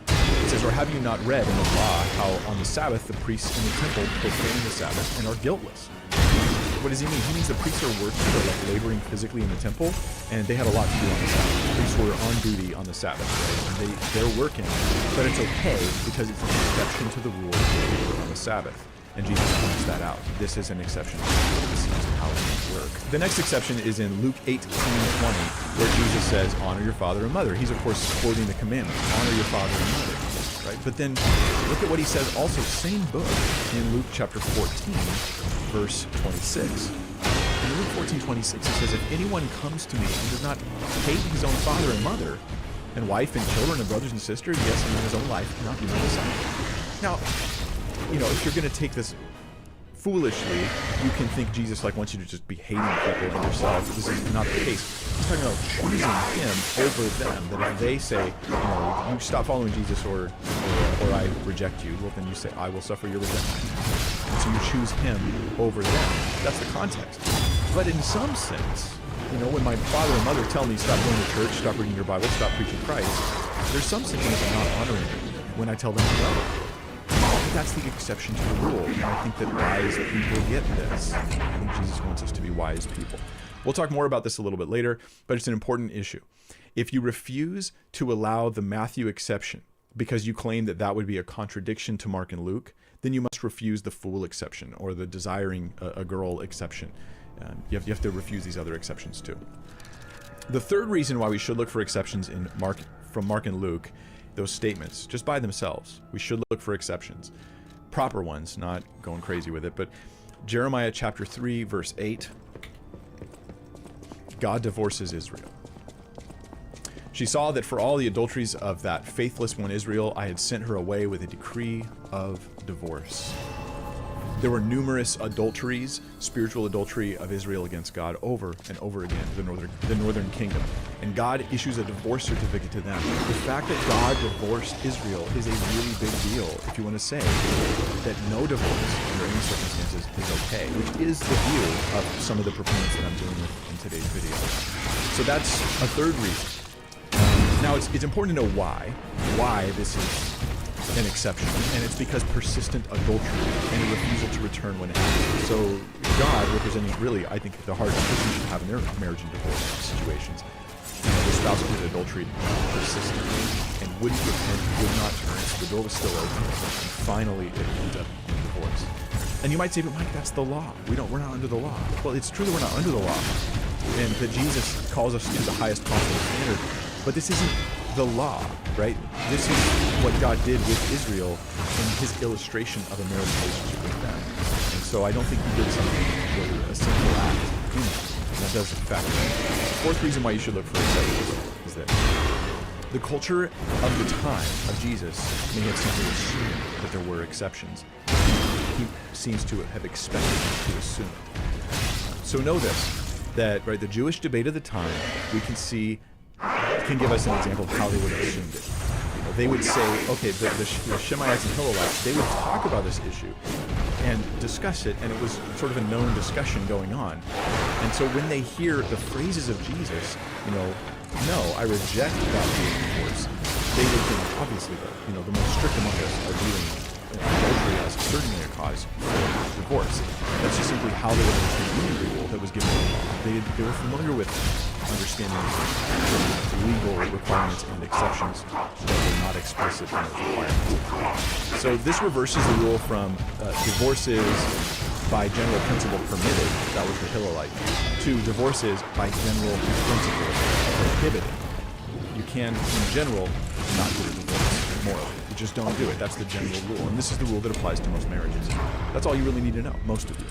It says, or have you not read in the law how on the Sabbath the priests in the temple profane the Sabbath and are guiltless? What does he mean? He means the priests are working, they're like laboring physically in the temple, and they had a lot to do on the Sabbath. The priests were on duty on the Sabbath, right? And they're working, but it's okay because it's an exception to the rule of labor on the Sabbath. And Jesus points that out. This is an exception to how it work. The next exception is in Luke 8:20, where Jesus says, honor your father and mother. He's, of course, quoting the commandments. Honor your father and mother. Right? But then look at what he says also, same book, in Luke chapter 14. verse 26. In Luke 14:26, it says, if anyone comes to me and does not hate his own father and mother, and wife and children and brothers and sisters, yes, and even his own life, cannot be my disciple. Now, if you're going to take this foolishly, you can think Jesus wants you to just be hating people over yourself. This is not the case. He's talking about choosing him over them. That if they say, you stop following Jesus or I reject you, well, then you say, I will suffer your rejection. And so you choose him over them. That's the context. But in some sense, when my father and mother tell me stop going to church, stop reading your Bible, stop preaching Christ, there's some sense in which I'm not honoring them when I tell them to go. That's the exception to the rule. And I think that wise people get this. I think Jesus wants us to be wise people. We'll talk more about this a little bit later, but it's an important issue. If you refuse to allow the Matthew exception because you claim that that would be a contradiction to Mark and Luke, then you must refuse the fool exception or the desiring a girl exception. You have to refuse these other exceptions too. The third reason why we should look for exceptions from Mark and Luke, those statements, just by themselves, we should look for exceptions. Proper ones, not going crazy with it, but Jeremiah chapter 3, verse 8, God divorces Israel. She saw that for all the adulteries of that faithless one Israel, I had sent her away with a decree of divorce. There were numerous adulteries, spiritual adultery of Israel against God over and over again, the northern kingdom. And God issues a divorce certificate to them. The fact that God divorced Israel is a really big deal if you want to say that no divorce under any circumstances is okay, which is the view of some of the proponents that I'm dealing with in today's video. So that's a third reason. Now it's important to know why this is an exception, and it's because persistent adultery and a refusal to return when asked. So God, representing really, I think, the heart that Christians should have in their marriage and divorce situations. The spouse committed adultery persistently and wouldn't repent, would not turn, so the door was still open, and finally it ended up in divorce. And you might say, but Mike, that's the law. We're not under the law. Well, it's true that we're not under the law, and that Jesus calls us to the highest possible standard, but this isn't the law, right? This is what God did with Israel in his illustration of a marriage relationship with them. And so I don't think he did something really a sinful act. That does factor in. The fourth reason why you should look for exceptions is that the culture of the time of Jesus may have simply assumed that there were exceptions. He seems to have expected to assume. So know this, that the Jewish debate of the time, we can give us an example of how they would have assumed it. They would say, okay, the Shemaites and Hillelites, they would talk about this issue and discuss it, and it was sort of a known discussion going on. And so when they hear the phrases of Jesus, no, I reject that being divorce, they would think, obviously, the most strict among us are viewing adultery as certainly a cause for divorce. That's just simply how they would understand any rule that was given in the law. They were familiar with understanding legal requirements and exceptions that were not explicit in those requirements. So this reverses the rule from divorces by general principle permitted, that was the Hillelite, to divorces by general principle prohibited. You can, in general, not do a divorce morally. You just don't do it. That's the general rule. And this is the rule that applies to most marriages. That's all you really need to know, most of you.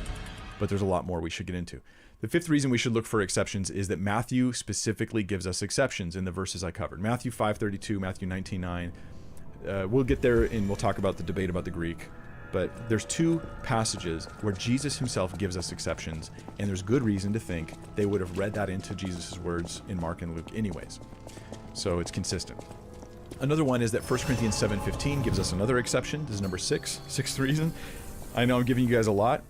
But there's a lot more we should get into. The fifth reason we should look for exceptions is that Matthew specifically gives us exceptions in the verses I covered. Matthew 5:32, Matthew 19:9. We'll get there and we'll talk about the debate about the Greek. But there's two passages where Jesus himself gives us exceptions, and there's good reason to think they would have read that into Jesus' words in Mark and Luke anyways. So it's consistent. Another one is that 1 Corinthians 7:15 gives us another exception. This is number sixth reason. I know I'm giving you guys a lot,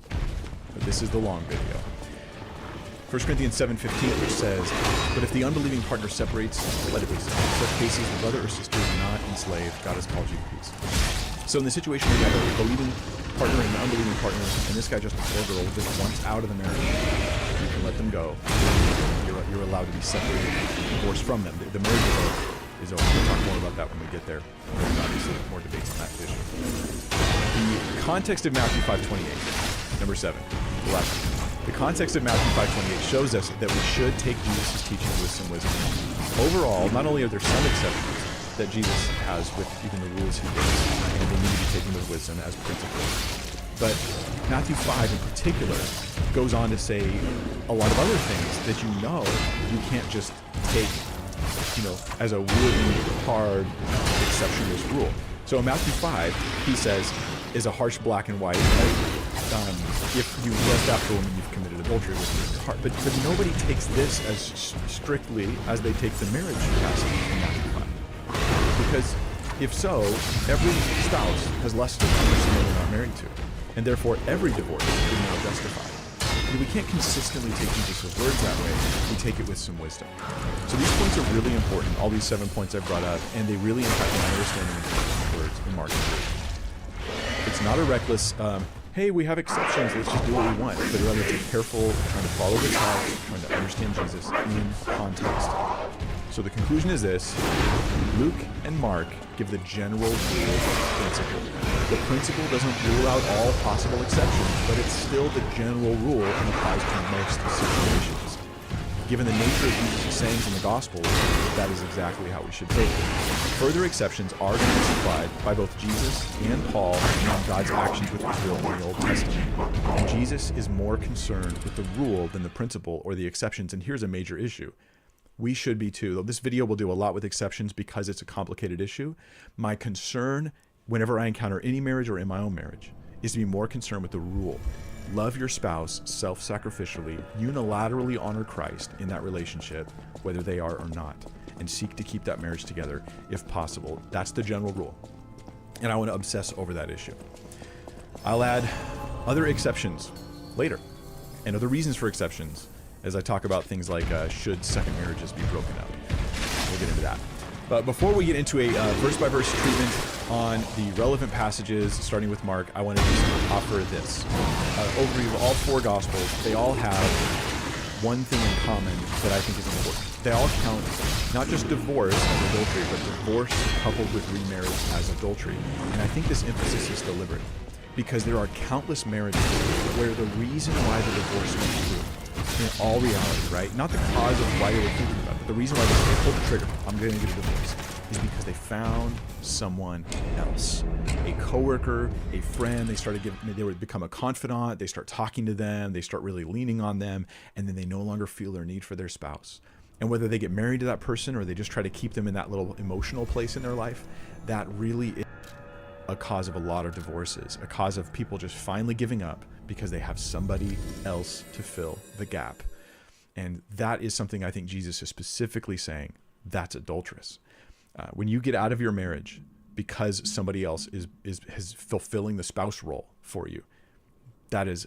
but this is the long video. 1 Corinthians 7:15, which says, but if the unbelieving partner separates, let it be so. In such cases, the brother or sister is not enslaved. God has called you to peace. So in the situation where you have a believing partner and an unbelieving partner, and this guy, just a poor girl, just wants out of the marriage, you can let them go. You're allowed to be separated, divorced from them. The marriage is over. We'll talk more about that when we get there. There's obviously more debates on that issue. The context of Matthew 5:28, number 7, the last one. The context of Matthew 5:28 shows us that we should take Jesus' teachings with some wisdom. Overall, not only are there some exceptions that Jesus has with even the rules he gives, and they need to be taken with wisdom as principles, But Matthew 5 in particular goes on to say a lot of other things that you can't just take, as a wooden, hard, exceptionalist rule. So in Matthew 5, he says, is a harsh black and white, right? If you lust after a woman, you've committed adultery with your heart. But nobody takes this as strictly as they take the marriage passage in Matthew 5. Because if so, every spouse has lusted after someone they're not married to. And therefore, every divorce is now justified. We can't consistently take Jesus' words that way. We take it with some wisdom. So these points are really important, all these 7 points I've brought up, and they really impact my understanding of Jesus' words in Mark. It's not a reckless, hey, we have exceptions, let's just do what we want, but rather it's a careful trying to follow the text, trying to understand Jesus in context. So the conclusion is this: Luke and Mark give the general rule principle. The principle doesn't rule out all possible exceptions, but it's still the general rule and applies to most situations. Given the nature of Jesus' sayings in the Gospels, that is exactly how we should take it. Further exceptions are going to be supplied by both Jesus and Paul in God's actions with Israel in the Old Testament. And Jesus is more concerned with the rule than the principle or the exceptions, and here's a major issue. We should be too. This video will do a lot with exceptions because it's a complicated issue. My concern, whenever I encounter any marriage or in my own marriage, is to be more concerned with the rule. Love your spouse self-sacrificially, unilaterally honor Christ in that relationship, whether they are or not, and seek to keep that marriage together if possible. That's the general rule. And I want to obsess over that issue. I'll add other exceptions later, and other reasons for exceptions as I talk about things like should second marriages be broken up. We'll get into that. But before we get into a verse-by-verse treatment on the relevant passages, starting with Mark, I want to just offer this. Overview of all four Gospels, they all have one thing in common that I think is important. They all count not just divorce as adultery, but divorce coupled with remarriage as adultery. And I think this emphasis is deliberate, because there are countless marriages where the reason why the divorce went through, in all reality, right? Not the cause of why they were thinking about it, but the reason why they pulled the trigger, I'm going to get a divorce, is because they found someone else. A coworker, a friend, they would become a confidant, they start talking to them, they start really leaning on them, and then they no longer feel their need for their spouse. And whether they get married to that person or they just try to keep them in that little emotional place in their life, that really is a cause of a lot of divorces, a cause of people just finally giving up because they have somebody else to fill the gap. And that is something I think Jesus is specifically saying, that's adulterous. When you get out of your marriage because somebody else is fulfilling the spouse role for you, that is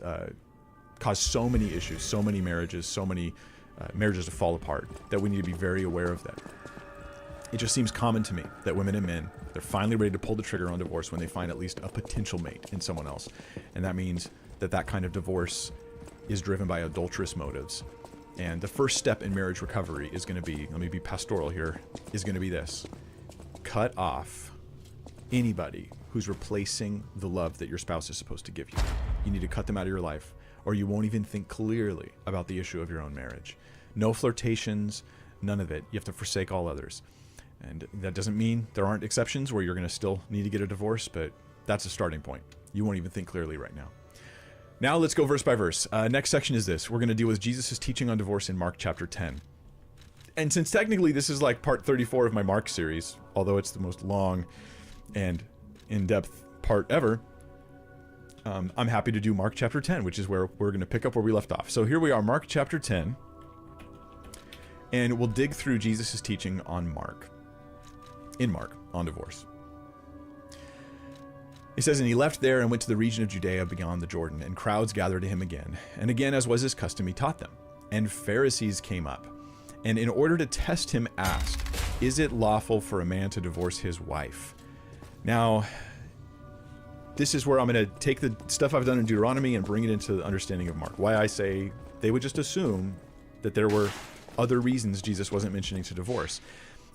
caused so many issues, so many marriages, so many marriages to fall apart, that we need to be very aware of that. It just seems common to me that women and men, they're finally ready to pull the trigger on divorce when they find at least a potential mate in someone else. And that means that kind of divorce is driven by adulterous motives. And the first step in marriage recovery is going to be, let me be pastoral here, is going to be this: cut off anybody who's replacing the love that your spouse is supposed to give you. You need to cut them out of your life, or you won't even think clearly about the issue of your own marriage. No flirtations, none of it. You have to forsake all others. And that doesn't mean there aren't exceptions where you're going to still need to get a divorce, but that's a starting point. You won't even think clearly right now. Now let's go verse by verse. Next section is this. We're going to deal with Jesus' teaching on divorce in Mark chapter 10. And since technically this is like part 34 of my Mark series, although it's the most long and in-depth part ever, I'm happy to do Mark chapter 10, which is where we're going to pick up where we left off. So here we are, Mark chapter 10, and we'll dig through Jesus' teaching on Mark, on divorce. It says, and he left there and went to the region of Judea beyond the Jordan, and crowds gathered to him again. And again, as was his custom, he taught them. And Pharisees came up, and in order to test him asked, is it lawful for a man to divorce his wife? Now, this is where I'm going to take the stuff I've done in Deuteronomy and bring it into the understanding of Mark. Why I say they would just assume that there were other reasons Jesus wasn't mentioning to divorce.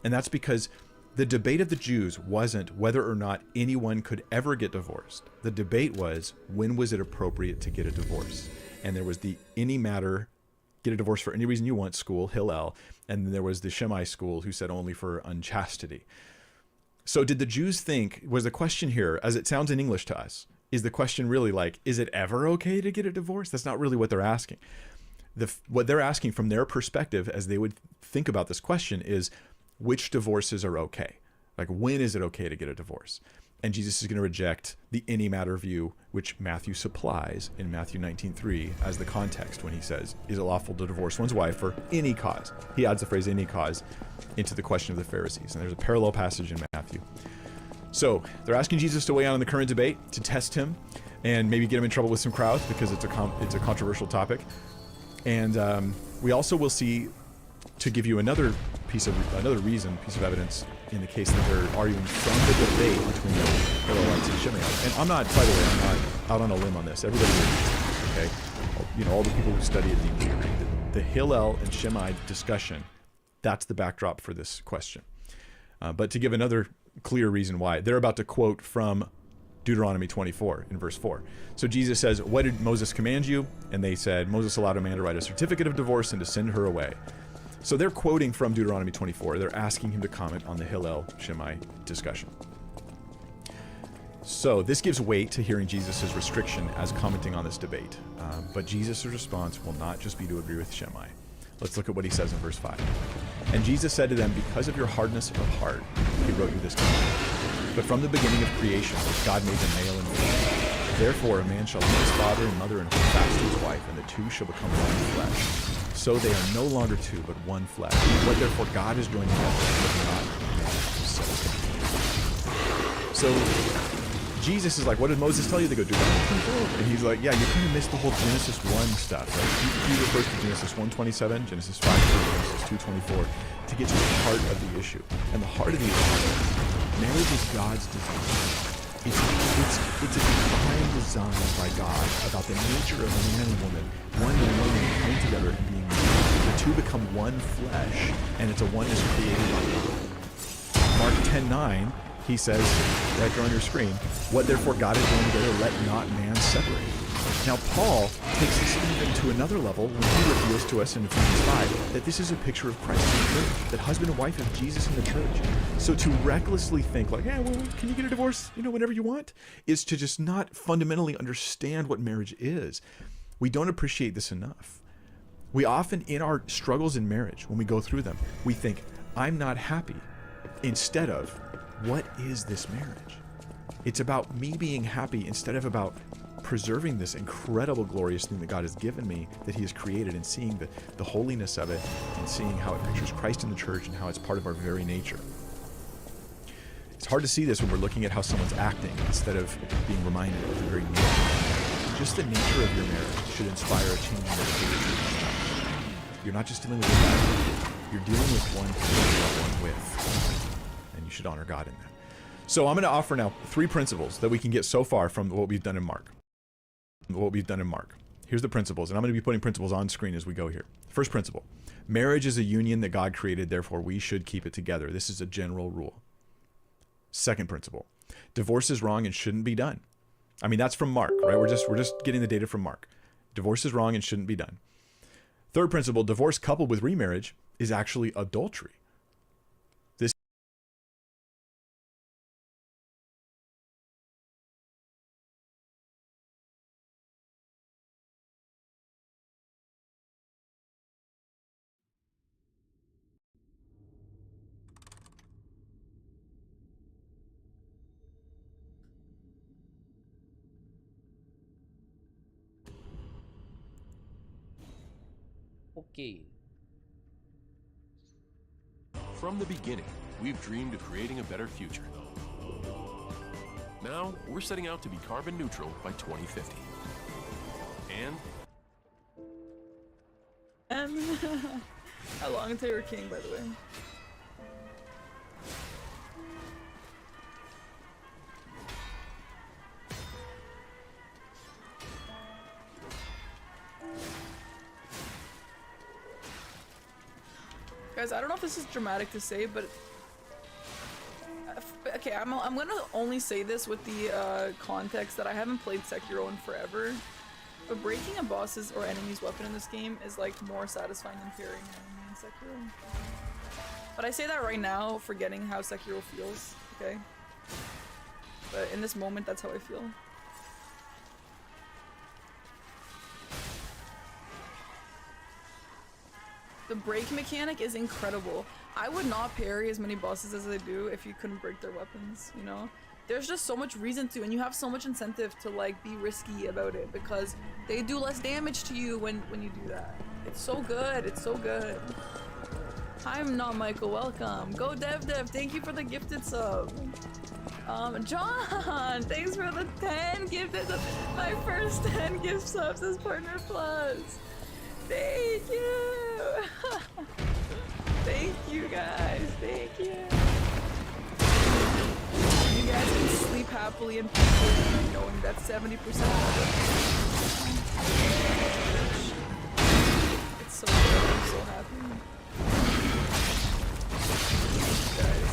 And that's because the debate of the Jews wasn't whether or not anyone could ever get divorced. The debate was, when was it appropriate to get a divorce? And there was the any matter, get a divorce for any reason you want school, Hillel. And then there was the Shammai school who said only for unchastity. So did the Jews think, was the question here, as it sounds in English to us, is the question really like, is it ever okay to get a divorce? That's not really what they're asking. What they're asking from their perspective as they would think about this question is, which divorces are okay? Like, when is it okay to get a divorce? And Jesus is going to reject the any matter view, which Matthew supplies in Matthew 19:3 as the context when he says, is it lawful to divorce one's wife for any cause? He adds the phrase any cause into the question of the Pharisees. And there's a parallel passage in Matthew. So they're asking Jesus to weigh in on the current debate, to test him, and maybe get him in trouble with some crowds because it's a controversial topic. And we also will see, to give you another piece of evidence in the case that they're arguing from the debate between the Hillelites and Shimeites. And I'm not, by the way, I'm not out on a limb on this. Everybody agrees, okay? You know, all the people who study it deeply agree that the Hillel and Shimei discussion, that's the backdrop for this question. But to give another clear reason why, they're about to quote from Deuteronomy 24 in verse 4. So Jesus says, what did Moses command you? And they said, Moses allowed a man to write a certificate of divorce and to send her away. So they're quoting from Deuteronomy 24. They're asking him to comment on the Hillel-Shammai discussion. So this gives weight to hearing Jesus' restriction as commenting on this debate. But Jesus' response will not just be to agree with Shammai. Let's look at what he says in verse 5. And Jesus said to them, because of your hardness of heart, he wrote you this command. But from the beginning of creation, God made them male and female. Therefore, a man shall leave his father and mother and hold fast to his wife, and the two shall become one flesh. So they are no longer two, but one flesh. What therefore God has joined together, let not man separate. So Jesus is like, what did Moses tell you? They go, Deuteronomy 24. And he's like, yeah, you kind of missed the whole Genesis 1 stuff, right? He refers to Genesis 1:27, Genesis 5, Genesis 2:24 to get to the heart of the issue. And the heart of the issue is marriage is God's design. It's a divine design by God about the nature of man and woman, one man and woman coming together and being one. The two become one flesh, and it's a oneness created by God. Mark 10:9, he says, right there on your screen, what therefore God has joined together, let not man separate. Now Paul takes this even to another level when he reveals to us in Ephesians 5 that this is a picture of Christ in the church, that husband and wife have Jesus in the church. So to recklessly think like, yeah, well, can you get a divorce, whenever you want, is to just not fundamentally understand what marriage is. We don't appreciate this enough. We often, in our struggles in marriage, when we go through them, we think, I'm not happy, instead of, what is this marriage? It's about me being happy instead of about preserving this incredible, glorious thing that God has given me, that he has created, and seeing the holiness of it, and seeing how it pictures Christ in the church and how it's part of our very nature. It's hard to see this when we're looking at how someone's acting instead of being reminded of the very nature. Just the nature of your marriage should inspire a change in behavior. You're not just dealing with your life, you're dealing with one to love one with, and you should honor God in that. So I'm going to offer now 3 principles that we can get so far from what we've done in Mark. Here's the principles, and I'm going to be putting principles on screen as we go here. First principle, marriage is a union that God created, therefore we should keep it together. This is a general rule. Second principle, divorce is wrong and shouldn't be done. I mean, that's from Mark, right? We're just getting the data from Mark. Divorce is wrong and shouldn't be done. Third principle, divorce coupled with remarriage is actually adultery. Okay. From the beginning, we've dreamed of creating a better future. Now, we're setting out to be carbon neutral by 2050. And How long until you're king, by the way? Guys, I don't know if this is dramatic to say, but okay, I'm gonna only say this with the context that I haven't played Sekiro in forever. But breaking a boss's or enemy's weapon in this game is like more satisfying than parrying an enemy in Sekiro. But I say that right now, forgetting how Sekiro feels, okay? But in this moment, that's how I feel. The break mechanic is incredible. I would not parry as many bosses as I do if you couldn't break their weapons, you know? There's just so much reason to, and you have so much incentive to like be risky about it because they do less damage to you when you do that. It's so good, it's so good. I'm not Michael, welcome. Go Dev, thank you for the gifted sub. John, thanks for the 10 gifted subs. My first 10 gift subs as Partner Plus. Thank you. Thank you guys, thank you. You guys can sleep happily and peacefully knowing that 70% of it. It's so good, I'm so happy. Guys.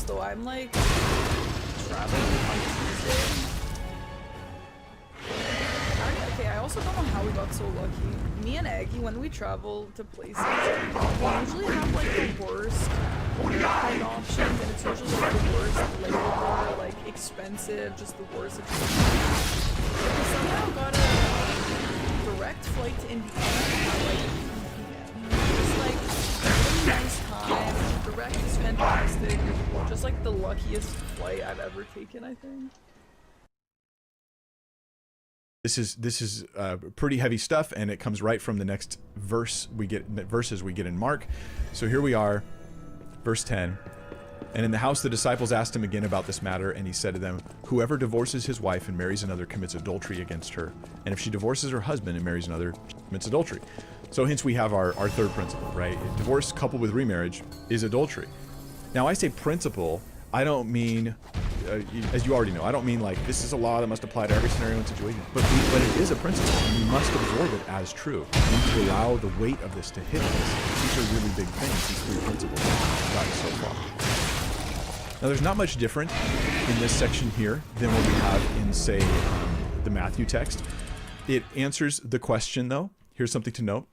Though I'm like traveling on Tuesday. I also don't know how we got so lucky. Me and Aggie, when we travel to places, we usually have like the worst airplane options, and it's usually like the worst layover, like expensive, just the worst. We somehow got a direct flight to Indiana at like 2 p.m. It's like a really nice time. Direct is fantastic. Just like the luckiest flight I've ever taken, I think. This is pretty heavy stuff, and it comes right from the next verses we get in Mark. So here we are, verse 10. And in the house the disciples asked him again about this matter, and he said to them, whoever divorces his wife and marries another commits adultery against her. And if she divorces her husband and marries another, she commits adultery. So hence we have our third principle, right? Divorce coupled with remarriage is adultery. Now I say principle, I don't mean, as you already know, I don't mean like this is a law that must apply to every scenario and situation, but it is a principle, and we must absorb it as true. We need to allow the weight of this to hit us. These are really big things, these three principles we've gotten so far. Now there's not much different in this section here than what we have in, say, the Matthew text. It answers the question though. Here's something to note.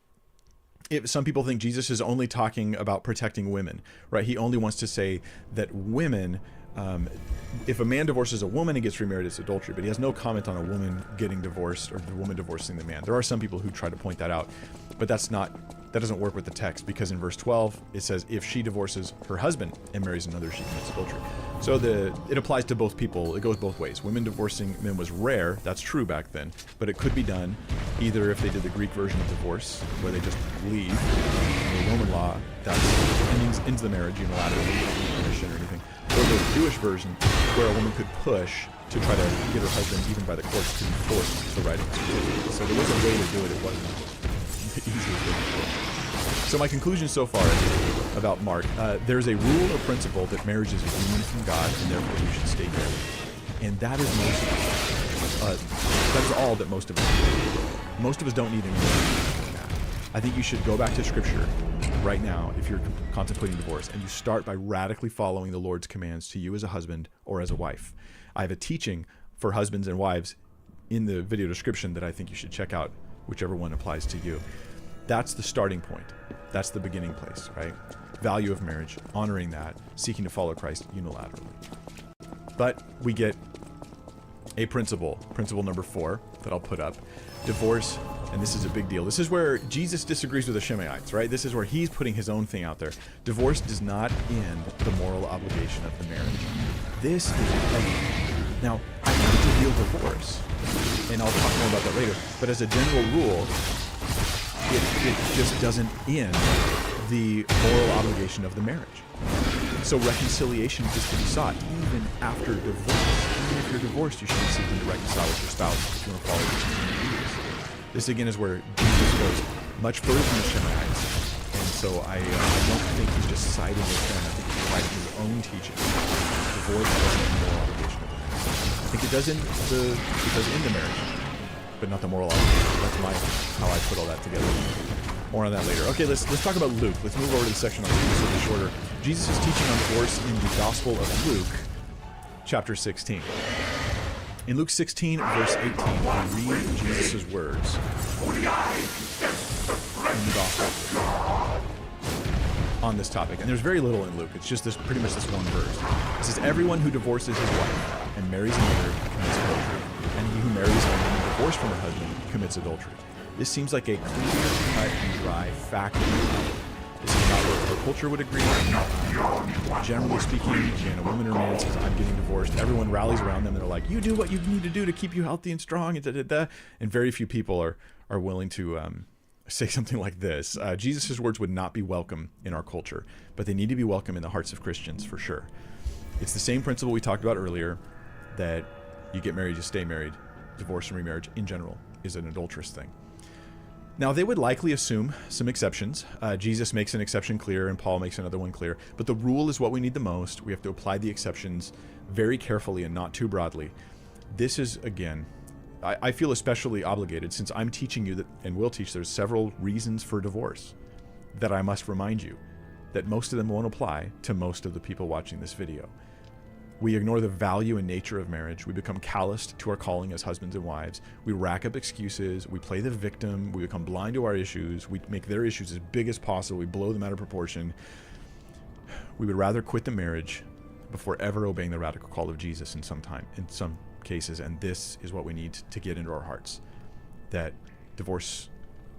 Some people think Jesus is only talking about protecting women, right? He only wants to say that women, if a man divorces a woman and gets remarried, it's adultery, but he has no comment on a woman getting divorced or the woman divorcing the man. There are some people who try to point that out, but that doesn't work with the text, because in verse 12, it says, if she divorces her husband and marries another, she commits adultery. So it applies to both people. It goes both ways. Women divorcing men was rare. That's true back then, but it could be done either if they did the Greek version of divorce, where they just leave. In the Roman law, that ends the marriage unilaterally, no permission or anything. Or the Jewish version, where a woman could push to try to get her husband, even by the courts, to be forced to write a certificate. So there was a way to do it. It wasn't the easiest way to do it. So my conclusion so far about Mark, there's a rule or principle that marriage is a union from God, and therefore we should stay married. And that is that is all that most of us do. Most of us don't need any more than that. I think you should go back to Scripture right now if you're contemplating divorce, and you start by radically following the Lord's commands to you as a husband or as a wife. I have a teaching for husbands and wives in the video description that I think you should check out, whichever one applies to you. That's the starting point. That's the beginning place, right? Value of marriage, honoring that, seeking to follow Christ unilaterally. But we get a principle number 4 that I'll put up. Divorce, and this is a big deal. This is where Jesus disagrees with the Shemaites, right? This is where he's putting his own thing out there. Divorce does not end the moral obligation of the marriage. This is heavy. Now, I hate to deal divorce, and I'll talk more about that later, but as a general rule, it just doesn't end the moral obligation of the marriage. So reconciliation is to be sought even after divorce. Even if you're divorced, you should be seeking to reconcile with your spouse if you want to follow the teaching of Jesus. This again is where Jesus goes much further than the Shemaites. And so I don't think he's just siding with them. I think he's providing his own teaching. Divorce doesn't end the moral obligation of the marriage. I think it does end the marriage, but not the moral obligation. That's how I put all that together. More on that later. Okay, let's talk about Luke. Let's move over to the section on Luke. This will be shorter. Jesus is teaching on divorce in the Gospel of Luke, chapter 16. In Luke 16, verse 18, we read Jesus' words in the Gospel on this topic. And there's very little in Luke. It's just pretty much this one verse. It says, everyone who divorces his wife and marries another commits adultery, and he who marries a woman divorced from her husband commits adultery. This seems like a clear, cut, and dry fact of the Bible. This is not what our culture would agree. Generally speaking, when a woman or man says, I'm getting divorced, everyone rallies around them. They're like, you do what you need to do to keep you healthy and strong, and da-da-da. And very few people are willing to say something like this. Jesus' words would not be welcome in our culture, but they need to be welcome in the hearts of Christians for sure. It's the same principle we talked about earlier, that you get married, you stay married. Divorce and remarriage in general is an adulterous thing. Now, they would likely assume some exceptions. Jesus makes an exception clear, and Paul makes another one clear. But the rule is what we need the most. We have to apply the exceptions very carefully and not too broadly. This is, again, I feel especially obligated, since I'm teaching you that, and will teach, there's several reasons for divorce that I must remind you that most of them won't apply to most of the people watching this video. We ignore the value and nature of marriage. We become calloused to our calling as husbands and wives. We rack up excuses. We play the victim. We become blind to our issues. We make their issues as big as possible. We blow them out of proportion. We would rather quit the marriage before ever obeying the radical call of Jesus in some cases. And this is what we need to get into our hearts. That divorce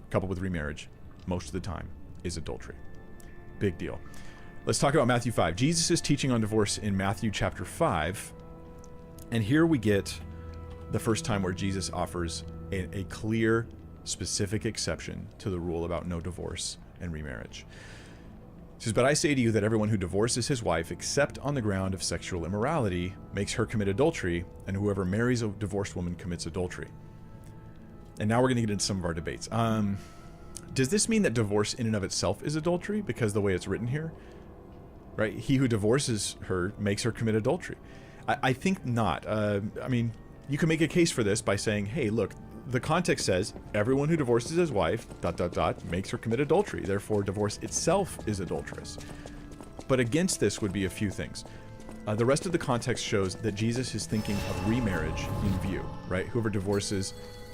coupled with remarriage, most of the time, is adultery. Big deal. Let's talk about Matthew 5. Jesus is teaching on divorce in Matthew chapter 5. And here we get the first time where Jesus offers a clear, specific exception to the rule about no divorce and remarriage. He says, but I say to you that everyone who divorces his wife, except on the ground of sexual immorality, makes her commit adultery, and whoever marries a divorced woman commits adultery. And now we're going to get into some of our debates. Does this mean that divorce in and of itself is adultery? Because the way it's written here, right? He who divorces her makes her commit adultery. I think not. I mean, you can make a case for this by saying, hey, look, the context says everyone who divorces his wife, ... makes her commit adultery. Therefore, divorce itself is adulterous. But against this would be a few things. The rest of the context shows that Jesus is thinking of remarriage in view, right? Whoever divorces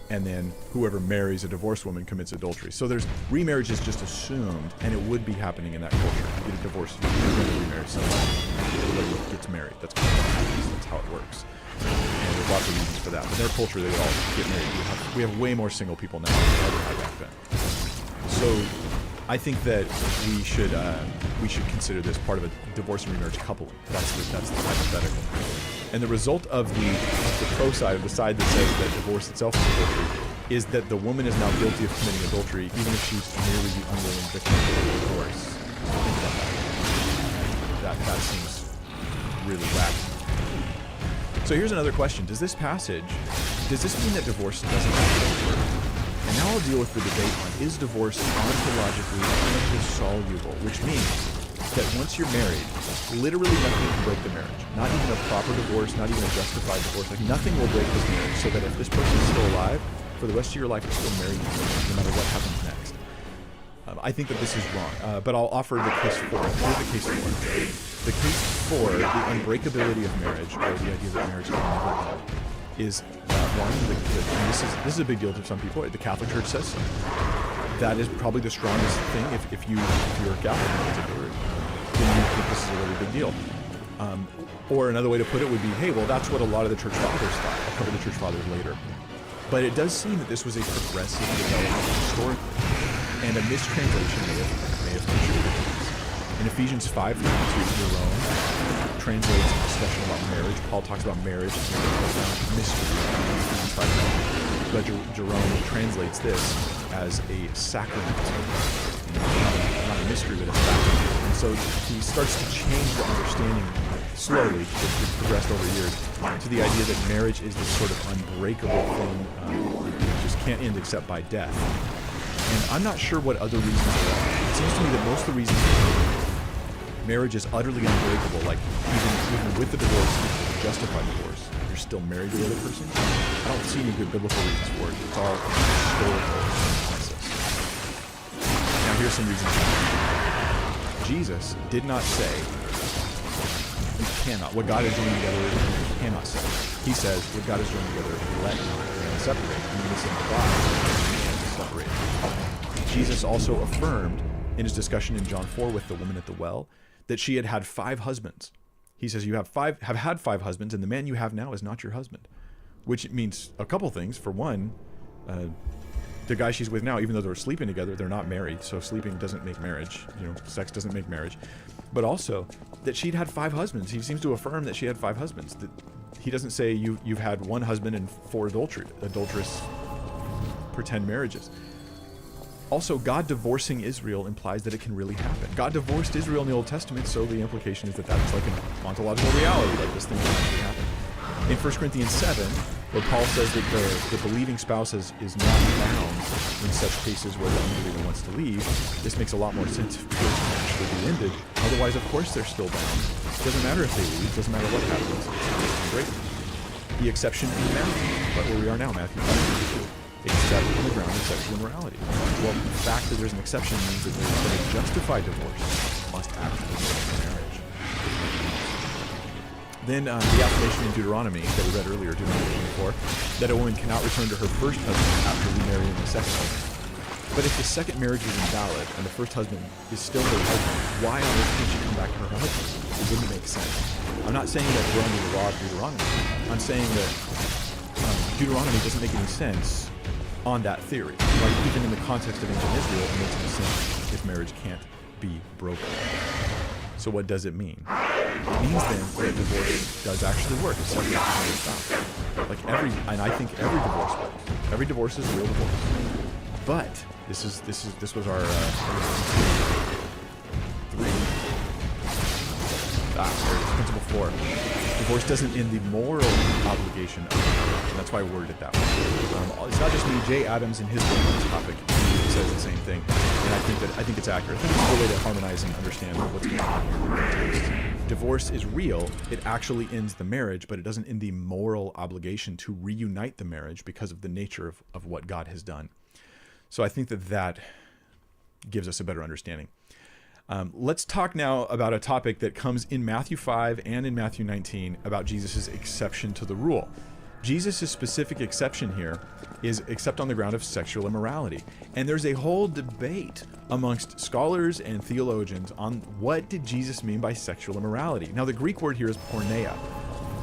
and then whoever marries a divorced woman commits adultery. So remarriage is just assumed, and it would be happening in that culture. You get a divorce, you're going to remarry someone. Everybody gets married. That's what happens. That's how it works. And there's lots of reasons for that. But in their culture, they would all get married. We have way more single people now than we ever had back then. So I think that we should consider this part of a divorce and remarriage coupling. That's the hypothetical. And the result of the pro side, of the side that says that divorce itself is adultery, is that the woman is now guilty of committing adultery, even if she's merely the unwilling victim of the divorce. Think about that. That seems really wacky. So here's another question. Does this mean that divorce doesn't have to occur? And now I'll deal with the debate on, is divorce ontologically indissoluble, which means that once you're married, literally nothing can break the marriage. Not even a proper divorce, not even a justified divorce. Like, nothing will break this marriage, so that if this person is still alive, for the rest of your life, you're still married, no matter what happens next. I think that this is wrong, but I'll offer the case for it. Here's the case for it. The case for the unbreakability of marriage, or the idea that marriage can never end, is that one, and this is a big deal to some people. The Catholic Church says so. That is probably the strongest thing. If you're Catholic in particular, then you think this is a really big deal. Or another way to put it would be, hey, well, that's what a lot of the church fathers thought. I'll cover the church fathers later. But it does seem that this was a progressive development historically, and a mistranslation may have contributed to this. In Ephesians 5:32, Jerome translates a discussion about marriage. Paul talks about marriage as a mystery in Ephesians 5:32. But Jerome translates this as a sacrament. Not a mystery, but a he starts to change the understanding slowly, it's progressed over years, to the idea that marriage is this sort of unbreakable thing. It just can't end except by death. And I'm not sure what other reasons there are. It seems to me that most of the reasons marriage is utterly unbreakable, like even with the divorce, justified divorce, you're still married to the other person. I don't see any good biblical reasons for it. It's all historical consensus. Now here's some reasons. Jesus did not say you cannot. What God is joined together, you cannot say. He says what God is joined together, let not separate. And this implies separate. Jesus also affirmed in his discussion in John 4 with the woman at the well that she had had 5 husbands. He says you have had 5 husbands, and the man you have now is not your husband, which means a couple things. For one, the guy she's with now, even though they're sleeping together, they're not married. So sleeping doesn't make marriage. Sex doesn't make marriage. But also that she'd had 5 husbands. He seems to affirm that she had 5 husbands. That he doesn't say you've had 1 husband and 4 adulterous pretend marriages. Also, God divorcing Israel implies that it can really happen. God divorced Israel in the Old Testament, so the implication is that that's like an ontological reality, like this thing can actually happen. In 1 Corinthians 7, where Paul says that the believing spouse is not bound in such cases where the unbeliever wants to leave, this makes a lot more sense if marriage can actually be ended. Otherwise, of course, they're still bound. It doesn't matter if they leave, it doesn't matter what happens. It's great. The exception in Matthew, but where we are now, Matthew 5:52. Except on the ground of sexual immorality. Well, the fact that there's an exception means that a justified divorce must actually be a marriage. Then the affirmation in Deuteronomy that we read earlier, Deuteronomy 24, that a woman cannot return to her first husband after remarrying the second husband. But if the second marriage is invalid and the first husband is still her husband, why on earth can't she come back to her husband? It wouldn't make sense. I'm not saying that we're under the law of Deuteronomy. I'm saying that Deuteronomy doesn't make any sense on that theory. Like, even in the context of ancient Israel, it makes no sense if marriage can't be broken. So what does it mean? It means then that divorce does actually work. It's separate from your spouse. Like and I think every divorce works. Every divorce is a real divorce. But this was our principle 4. Divorce doesn't end the moral obligation of marriage, and that's why I worded it that way. It's not just me. Jay Adams, in his book on this topic, says the same thing, and I think it's accurate. I think it's a good way to harmonize and understand what's going on here. Divorce is real. It actually ends the marriage, but it doesn't end the moral obligation to reunite the marriage because of the nature of what God has done. So I think that gives us a better understanding. Let's talk now about a topic that comes in Matthew 5 and in Matthew 19 about Jesus' exception to the rule. Jesus' specific exception here is except on the ground of sexual immorality. And there's a whole debate amongst scholars and theologians on what did Jesus mean by sexual immorality. Now, the Greek word here is porneia.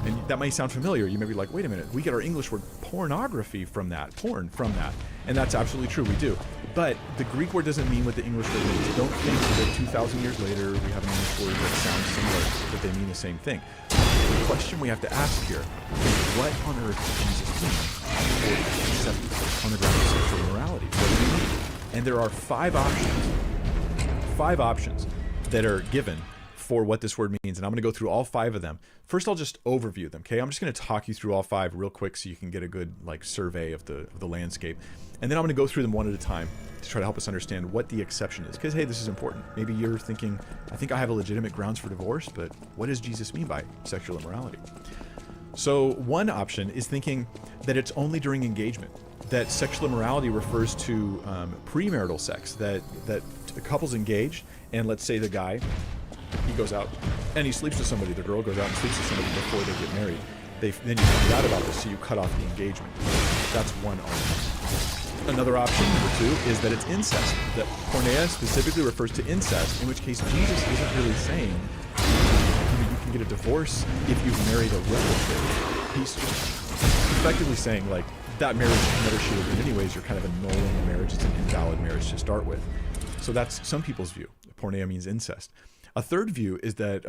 And that may sound familiar. You may be like, wait a minute, we get our English word pornography from that, porn from that. And that's absolutely true, we do. But the Greek word doesn't mean what the English word means. Don't think that 2,000 years later we have an English word that sounds similar, that they mean the same thing. The question we have to ask here is, what on earth does Jesus mean except on the ground of sexual immorality? What do you mean? And there are 5 options that are given for what this word means, and I'm going to go through all 5 of them. First, I'll just overview them, okay? I'm just going to talk you through all 5 real quick so you can get a good survey of the landscape. And then I'm going to go through them one at a time to try to help us understand what the exception is. Because, hey, this is important. Maybe you're thinking, I think I have a legitimate grounds for divorce, but what does Jesus mean by sexual immorality? So one option is thinking that it's only during engagement, that sexual immorality refers to premarital sex, that couples engage, and let's say the guy, he goes out and he sleeps with somebody, the girl goes out and sleeps with somebody before they get married. Then you find out about this, so you cut off the engagement. That's one argument. Another option, number 2, is that it's incest. That porneia specifically refers to incest, in which case Jesus isn't really saying you can get a divorce if you've married a relative. He's just effectively saying, like, that marriage never should have been anyways. You're kind of annulling the marriage. It's an invalid marriage to start with. So that's some people's view. Porneia means incest. A third view is that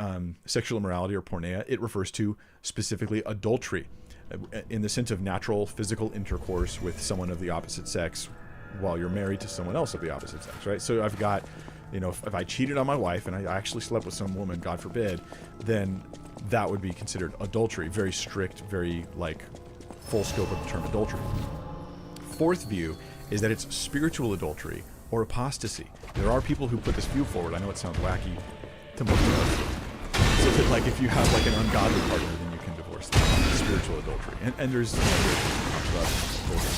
sexual immorality, or porneia, it refers to specifically adultery, in the sense of natural physical intercourse with someone of the opposite sex while you're married to someone else of the opposite sex, right? So I've got You know, if I cheated on my wife and I actually slept with some woman, God forbid, then that would be considered adultery. Very strict, very like full scope of the term adultery. Fourth view is that it's spiritual adultery or apostasy. There are people who put this view forward. I know it sounds wacky to most of us. So that like if you have like an ungodly partner, then you can divorce them. Spiritual adultery. And there's talks about adultery.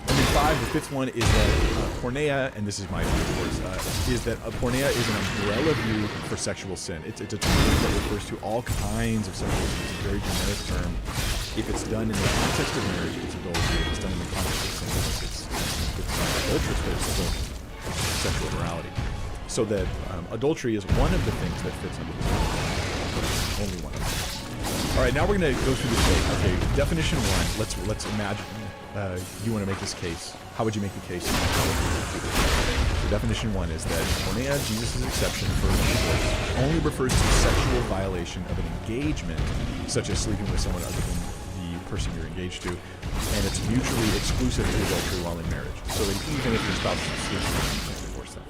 And then 5, the fifth one is that porneia, and this is my view, of course, is that porneia is an umbrella view for sexual sin. It's a term that refers to all kinds of sexual sin. It's a very generic term. If it's done in the context of marriage, it's adultery. If it's done in the context of sin, it's adulterous, but it's still sexual immorality. So that adultery is one of the things that fits under the term, but it's only one of them. All right, now we're going to go through this way. Okay, definition 1. Let's imagine you want to make this case. How would you make the case? So definition 1 is that porneia, Jesus' exception for divorce, only refers to sexual violation of an engagement, such as sleeping with someone other than the person you're engaged to, and it's mutually exclusive to adultery while in marriage. So that even if your spouse is sleeping, you can divorce them.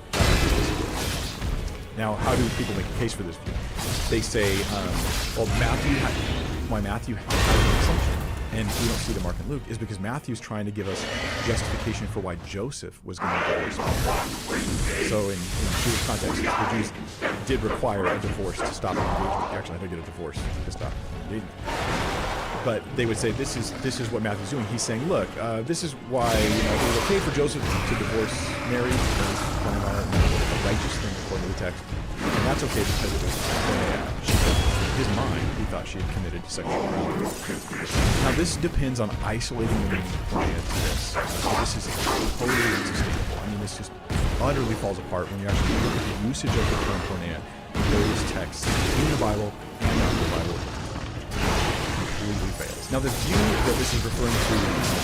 Now, how do people make a case for this view? They say, well, Matthew has an assumption, and we don't see the Mark and Luke, is because Matthew's trying to give us justification for why Joseph was going to divorce him. So in Jewish context, the Jews did require a divorce to stop an engagement. You actually had to get a divorce to stop an engagement. But they would say this is what Matthew's doing. He's saying, look, this is why it was okay for Joseph to divorce Mary, because a righteous thing according to the text, and that's okay because it was in his mind he thought she had committed sexual immorality. Now this depends on isolating the meaning of porneia to this. So this is totally unsustainable. I mean, this just utterly falls apart when you actually look at the usage of the term porneia in those texts in the Bible and out of the Bible. Completely fails. Now the view that this is referring to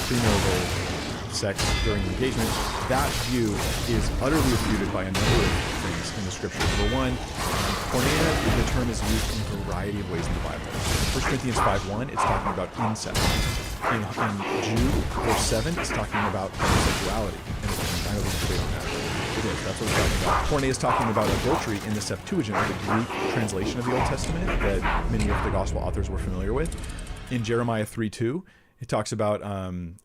premarital sex during engagement, that view is utterly refuted by a number of things in the scripture. Number 1, porneia, the term is used in a variety of ways in the Bible. 1 Corinthians 5:1, it's talking about incest. In Jude, verse 7, it's talking about homosexuality. And I know there's a debate on that. It is. That's what it's talking about. Porneia is talking about adultery in the Septuagint, the Greek translation of the Old Testament that many of the gospel authors were familiar with. In Jeremiah 3:2, it talks about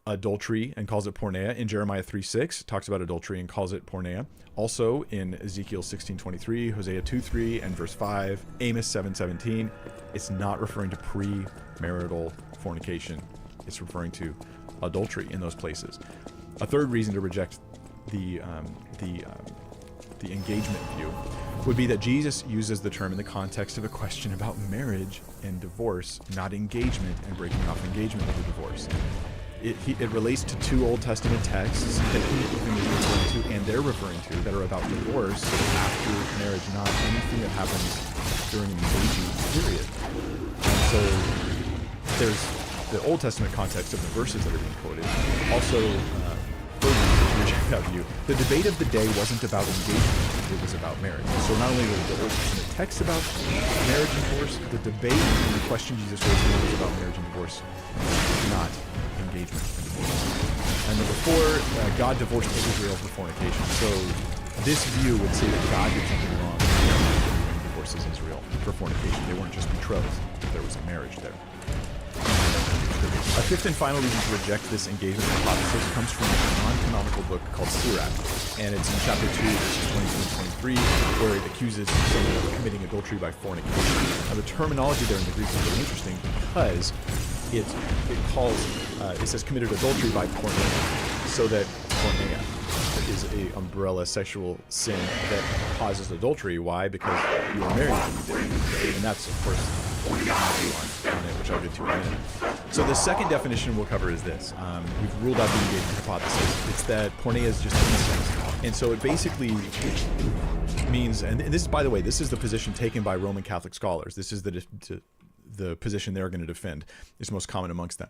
adultery and calls it porneia. In Jeremiah 3:6, it talks about adultery and calls it porneia. Also in Ezekiel 16:23, Hosea 2:3, and verse 5, Amos 7:17, it's not referring to premarital fornication. It's referring to adultery in those places. A third reason to reject the engagement view would be that Jesus uses the term in the context of a question about marriage and divorce, not engagement and breaking off engagement with a divorce. It relates to 2 Old Testament texts that he even is referring to and they're referring to that are about divorce after marriage, not anything that happens during an engagement period. And so there's the Old Testament context of the verses that are being quoted. Also, reject that view. The debate of the day wasn't about engagement, it was about marriage. So not only were the Old Testament texts about marriage and divorce, the debate and the question Jesus raised was about marriage and divorce, not engagement and divorce. And number 4, God divorced Israel for fornication. So this view would say that God did something wrong when he divorces Israel for fornication. They weren't just betrothed, there was a marriage there. A fifth and final reason to reject this engagement hypothesis comes from a non-canonical book called Sirach, and it's in chapter 2, verses 22 and 23, where it accuses someone of committing adultery by fornication. Now, the terminology there in the Greek is really interesting because it says committed adultery by porneia, so that porneia is a umbrella sexual sin that causes adultery. Why? Because you were married when you did it. And that's, of course, on it, which I'll get to in a minute. So the second definition we'll cover is this. We've ruled out the engagement hypothesis. It's that porneia is just incest. And so it basically means, and this, by the way, this is the position taken by Roman Catholic scholars. This is the position they're going to defend. It's most common amongst them.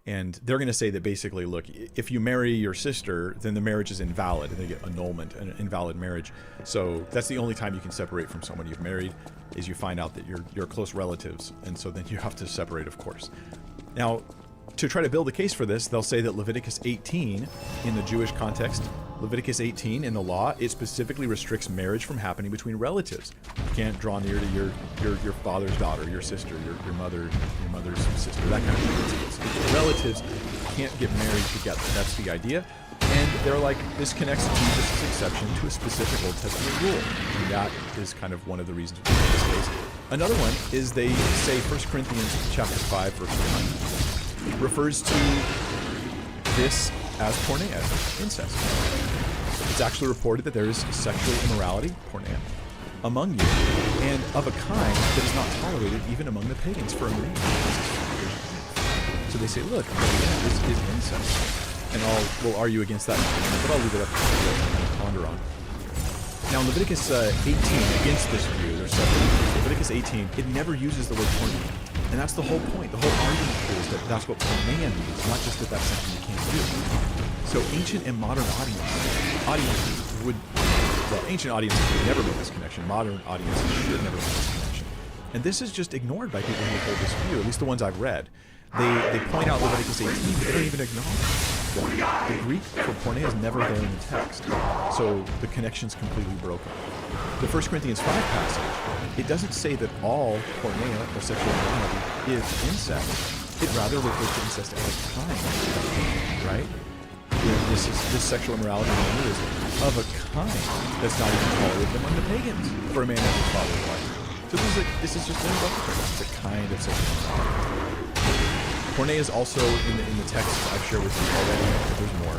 And they're going to say that basically, look, if you marry your sister, then the marriage is invalid, and they get annulment, an invalid marriage. So that's the only time you can separate from someone you've married, is you find out that you're close relatives, and so then you have to separate, of course. Now, to try to build a case for this, they'll say that Leviticus 18, in the Jewish context, Leviticus 18 in the law, it specifically restricts marriage from happening between relatives. You can't draw near to your father's daughter, your sister, your mother's sister, that kind of thing. It's relatives can't get married together. That's the idea. And they're like, this connects Jesus' exception to a specific Old Testament rule. And that is kind of one of the reasons we make this case. Another one is they say 1 Corinthians chapter 5, verse 1 refers to this as porneia, incest. It's actually reported that there is sexual immorality, porneia, among you, and of a kind that is not tolerated even among the pagans for a man. So they say, look, this is incest. And we'll argue against that in a minute, but I'll leave it up to you to ponder on. Now, in Leviticus 18, against this view, there's several. Leviticus 18, it never uses the word porneia. And that's the whole point. The whole argument here is that that's what porneia means, not just that that's something you can't do. So ancient and modern audiences would, well, ancient audiences would never make this connection. Modern audiences should never make this connection. And this is just ignored by people who hold this view, at least the ones I've read. They point out Leviticus 18, but they don't even acknowledge that the Greek for porneia is never there in the text. So the connection's completely broken. The 1 Corinthians 5 passage, it doesn't say that all porneia or sexual immorality is incest. It rather refers to incest as a kind, right? This sexual immorality is of a kind that's not even tolerated among the pagans for a man as his father's wife. So this is just an interpretation. It's a kind of sexual immorality. Porneia is also in the text I've shared with you already, but there's more.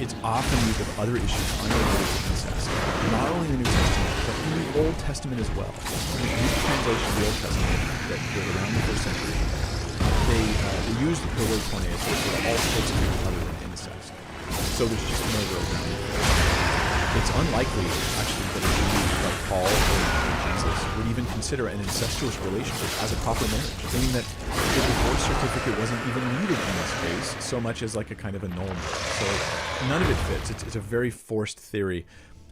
It's often used of other issues unrelated to incest, not only in the New Testament, but in the Old Testament as well. In the Greek translation of the Old Testament that was around the first century, they used the word porneia to refer to all sorts of things other than incest. So there's just no real ground. It's unlikely, actually, that a Jew like Paul or Jesus would even consider an incestuous relationship as a proper marriage, meaning that the divorce certificate wasn't even needed in this case, so much as like a kind of annulment. So none of it fits. It's a very forced theory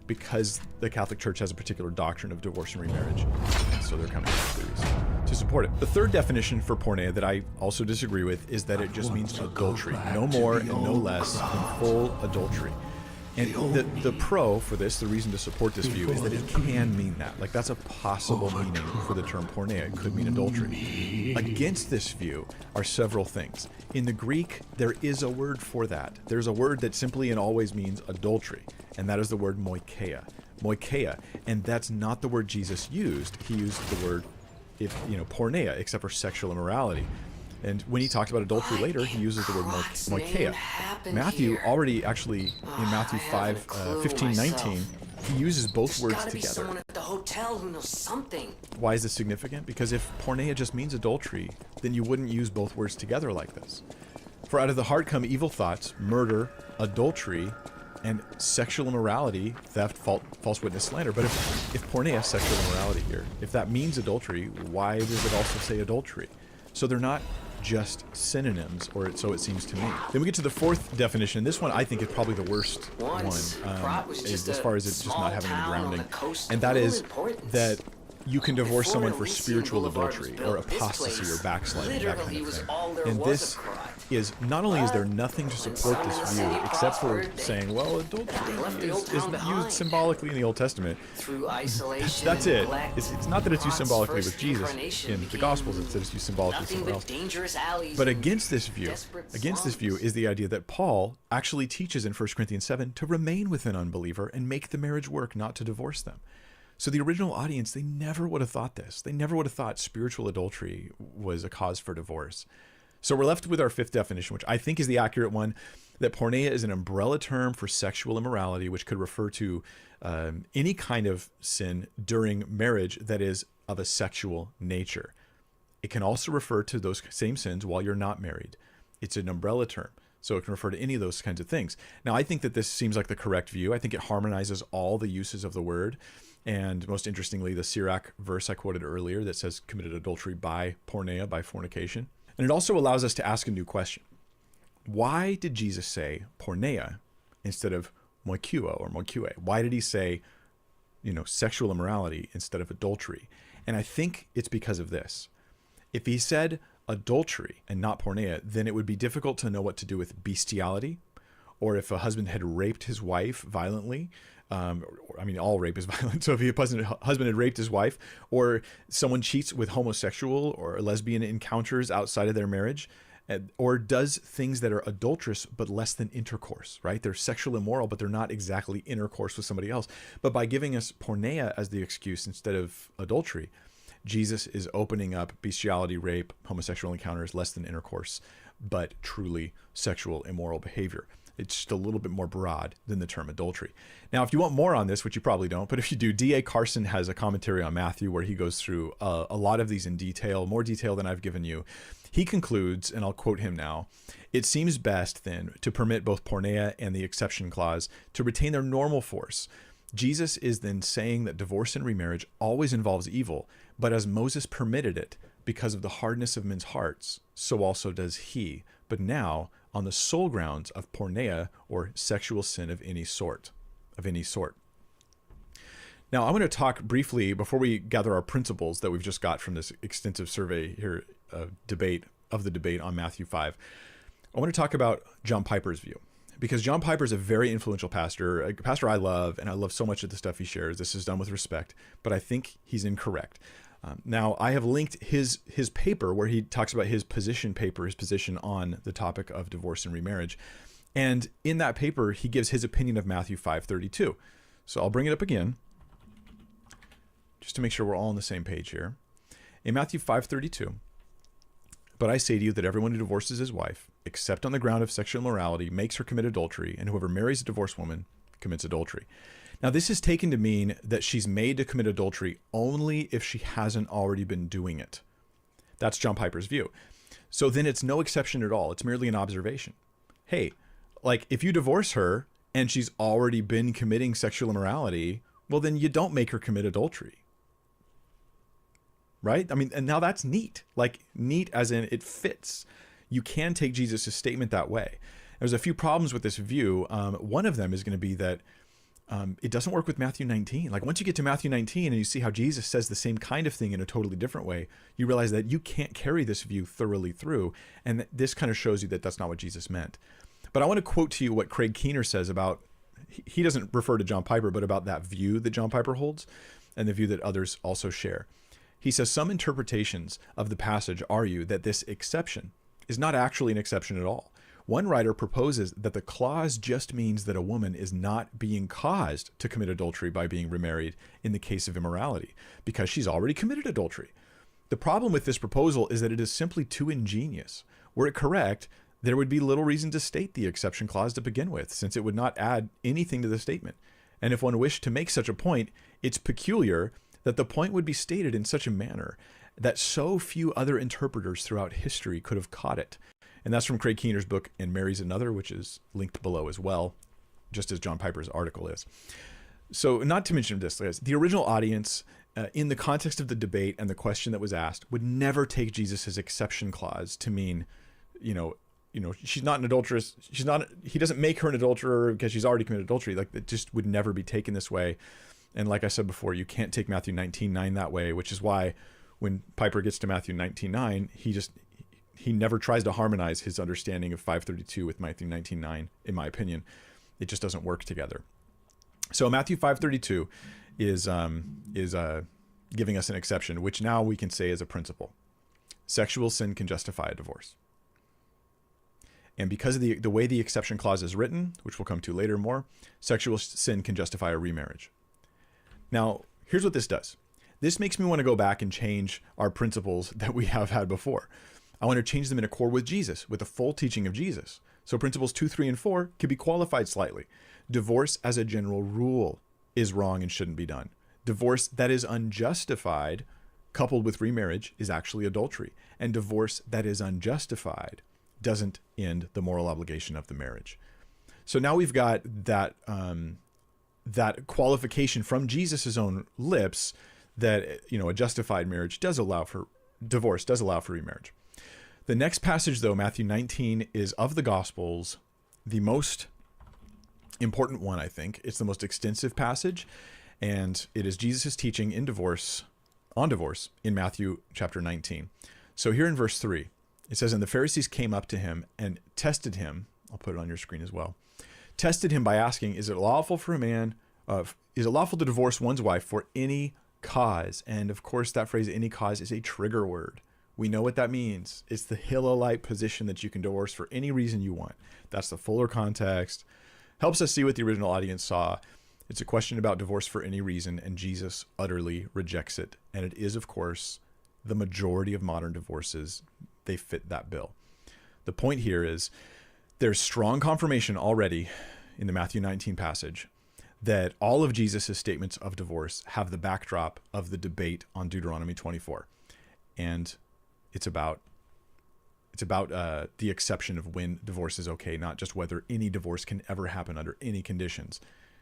because the Catholic Church has a particular doctrine of divorce and remarriage. And so they're coming up with theories to support it. The third definition for porneia that I also disagree with is that it just means adultery, no more and no less than full adultery. And the pro for this, the reason to support this view, is that it can mean that. Like, that's a possible meaning for the term porneia. It could mean adultery. Against this view are several things. In the Greek, there is a word for that. There's a word that simply and always means adultery, and that is the word moikeia. Moikeia, and that's not the word Jesus used. He used the word, porneia, except for sexual immorality. And when he talks about adultery later, he uses the word moikeia. Matthew already actually, in Matthew 5, 15, 19, he uses both words together. At the hotel who knows something. Why is this significant? Because if porneia just means adultery, then you wouldn't use both words together like this. For out of the heart come evil thoughts, murder, adultery, and sexual immorality, theft, false witness, slander. But if porneia, sexual immorality here, if that means adultery, why does it also say adultery? So they're not just synonyms, or so it seems to me. Then we get to the fourth definition. This one I think is probably the worst one, as far as it's just not having any grounding. And that is that you can divorce someone for spiritual adultery or apostasy or backsliding, that kind of thing. And this is, not only is there nothing to support this view except for saying, well, adultery is used symbolically in the Old Testament. That's it. It's not that it's used symbolically with Jesus in the Gospels, it's that it's used symbolically somewhere else. But against this view is the idea that Paul actually teaches in 1 Corinthians 7 to remain with an unbeliever and make the marriage work, not to divorce them. So the original audience, they never would have thought this. They never would have thought spiritual adultery was a cause for divorce. So we're left with our fifth definition, which I think is the accurate one, that porneia is an umbrella term for sexual immorality, which could refer to any kind of sin during marriage that is of a sexual nature. It can also refer to those same sins while you're not married. It's an umbrella term, so it can refer to any of those kinds of things. Now, I think that this seems like the correct view. I think it harmonizes all the uses of the word. And most interestingly, the Sirach verse I quoted earlier that says committed adultery by porneia, by fornication. And it also allows us to ask a new question. Why did Jesus say porneia instead of moikuo or moikue? Why did he say, sexual immorality instead of adultery? And I think it's because of this. If he said adultery and not porneia, then it would be difficult to know what to do with bestiality or if a husband had raped his wife violently. I mean, all rape is violent. So if a husband had raped his wife, or someone cheats with homosexual or lesbian encounters outside of their marriage, or does things that are adulterous but less than intercourse, right? They're sexually immoral, but they're not exactly intercourse with somebody else. But by giving us porneia as the excuse instead of adultery, Jesus is opening up bestiality, rape, homosexual encounters, less than intercourse, but truly sexual immoral behavior. It's just a little bit more broad than the term adultery. Now, if you want more on this, which you probably don't, but if you do, D.A. Carson has a commentary on Matthew where he goes through a lot of these in detail, more detail than I've given you. He concludes, and I'll quote him now, "It seems best, then, to permit both porneia and the exception clause to retain their normal force. Jesus is then saying that divorce and remarriage always involves evil, but as Moses permitted it because of the hardness of men's hearts, so also does he, but now on the sole grounds of porneia, or sexual sin of any sort. Now, I want to talk briefly, before we gather our principles that we've just got from this extensive survey here, debate on Matthew 5. I want to talk about John Piper's view, because John Piper is a very influential pastor, a pastor I love, and I love so much of the stuff he shares. This is done with respect, but I think he's incorrect. Now, I have linked his paper where he talks about his position on the topic of divorce and remarriage. And in that paper, he gives his opinion of Matthew 5:32. So I'll bring it up again, just to make sure we're all on the same page here. In Matthew 5:32, "But I say to you that everyone who divorces his wife, except on the ground of sexual immorality, makes her commit adultery, and whoever marries a divorced woman commits adultery." Now, this is taken to mean that she's made to commit adultery only if she hasn't already been doing it. That's John Piper's view. So then it's no exception at all. It's merely an observation. Hey, like if you divorce her and she's already been committing sexual immorality, well, then you don't make her commit adultery. Right? I mean, and now that's neat. Like neat as in it fits. You can take Jesus' statement that way. There's a few problems with this view. One of them is going to be that it doesn't work with Matthew 19. Like once you get to Matthew 19 and you see how Jesus says the same kind of thing in a totally different way, you realize that you can't carry this view thoroughly through. And this kind of shows you that that's not what Jesus meant. But I want to quote to you what Craig Keener says about, he doesn't refer to John Piper, but about that view that John Piper holds and the view that others also share. He says, "Some interpretations of the passage argue that this exception is not actually an exception at all. One writer proposes that the clause just means that a woman is not being caused to commit adultery by being remarried in the case of immorality, because she's already committed adultery. The problem with this proposal is that it is simply too ingenious. Were it correct, there would be little reason to state the exception clause to begin with, since it would not add anything to the statement. And if one wished to make such a point, it's peculiar that the point would be stated in such a manner that so few other interpreters throughout history could have caught it." And that's from Craig Keener's book, And Mary's Another, which is linked below as well, just as John Piper's article is. So not to mention this, the original audience, in the context of the debate and the question that was asked, would never take Jesus' exception clause to mean, she's not an adulteress. He doesn't make her an adulterer because she's already committed adultery. Like it just would never be taken this way. And like I said before, you can't take Matthew 19:9 that way, which is why when Piper gets to Matthew 19:9, he never tries to harmonize his understanding of 5:32 with Matthew 19:9, in my opinion. It just doesn't work together. So Matthew 5:32 is giving us an exception, which now we can say is a principle. Sexual sin can justify a divorce. And because of the way the exception clause is written, which we'll come to later more, sexual sin can justify a remarriage. Now, here's what this does. This makes me want to go back and change our principles that we have had before. I want to change them in accord with Jesus, with the full teaching of Jesus. So principles 2, 3, and 4 could be qualified slightly. Divorce as a general rule is wrong and shouldn't be done. Divorce that is unjustified, coupled with remarriage, is actually adultery. And divorce that is unjustified doesn't end the moral obligation of the marriage. So now we've got that qualification from Jesus' own lips that a justified marriage does allow for divorce, does allow for remarriage. The next passage, though, Matthew 19, is of the Gospels the most important one, I think. It's the most extensive passage, and it is Jesus' teaching on divorce in Matthew chapter 19. So here in verse 3, it says, "And the Pharisees came up to him and tested him," I'll put it on your screen as well, tested him by asking, is it lawful for a man, is it lawful to divorce one's wife for any cause? And of course, that phrase, any cause, is a trigger word. We know what that means. It's the Hillelite position that you can divorce for any reason you want. That's the fuller context. Helps us see what the original audience saw. It's a question about divorce for any reason, and Jesus utterly rejects it. And it is, of course, the majority of modern divorces. They fit that bill. The point here is there's strong confirmation already in the Matthew 19 passage that all of Jesus' statements of divorce have the backdrop of the debate on Deuteronomy 24. And it's about the exception of when divorce is okay, not just whether any divorce can ever happen under any conditions.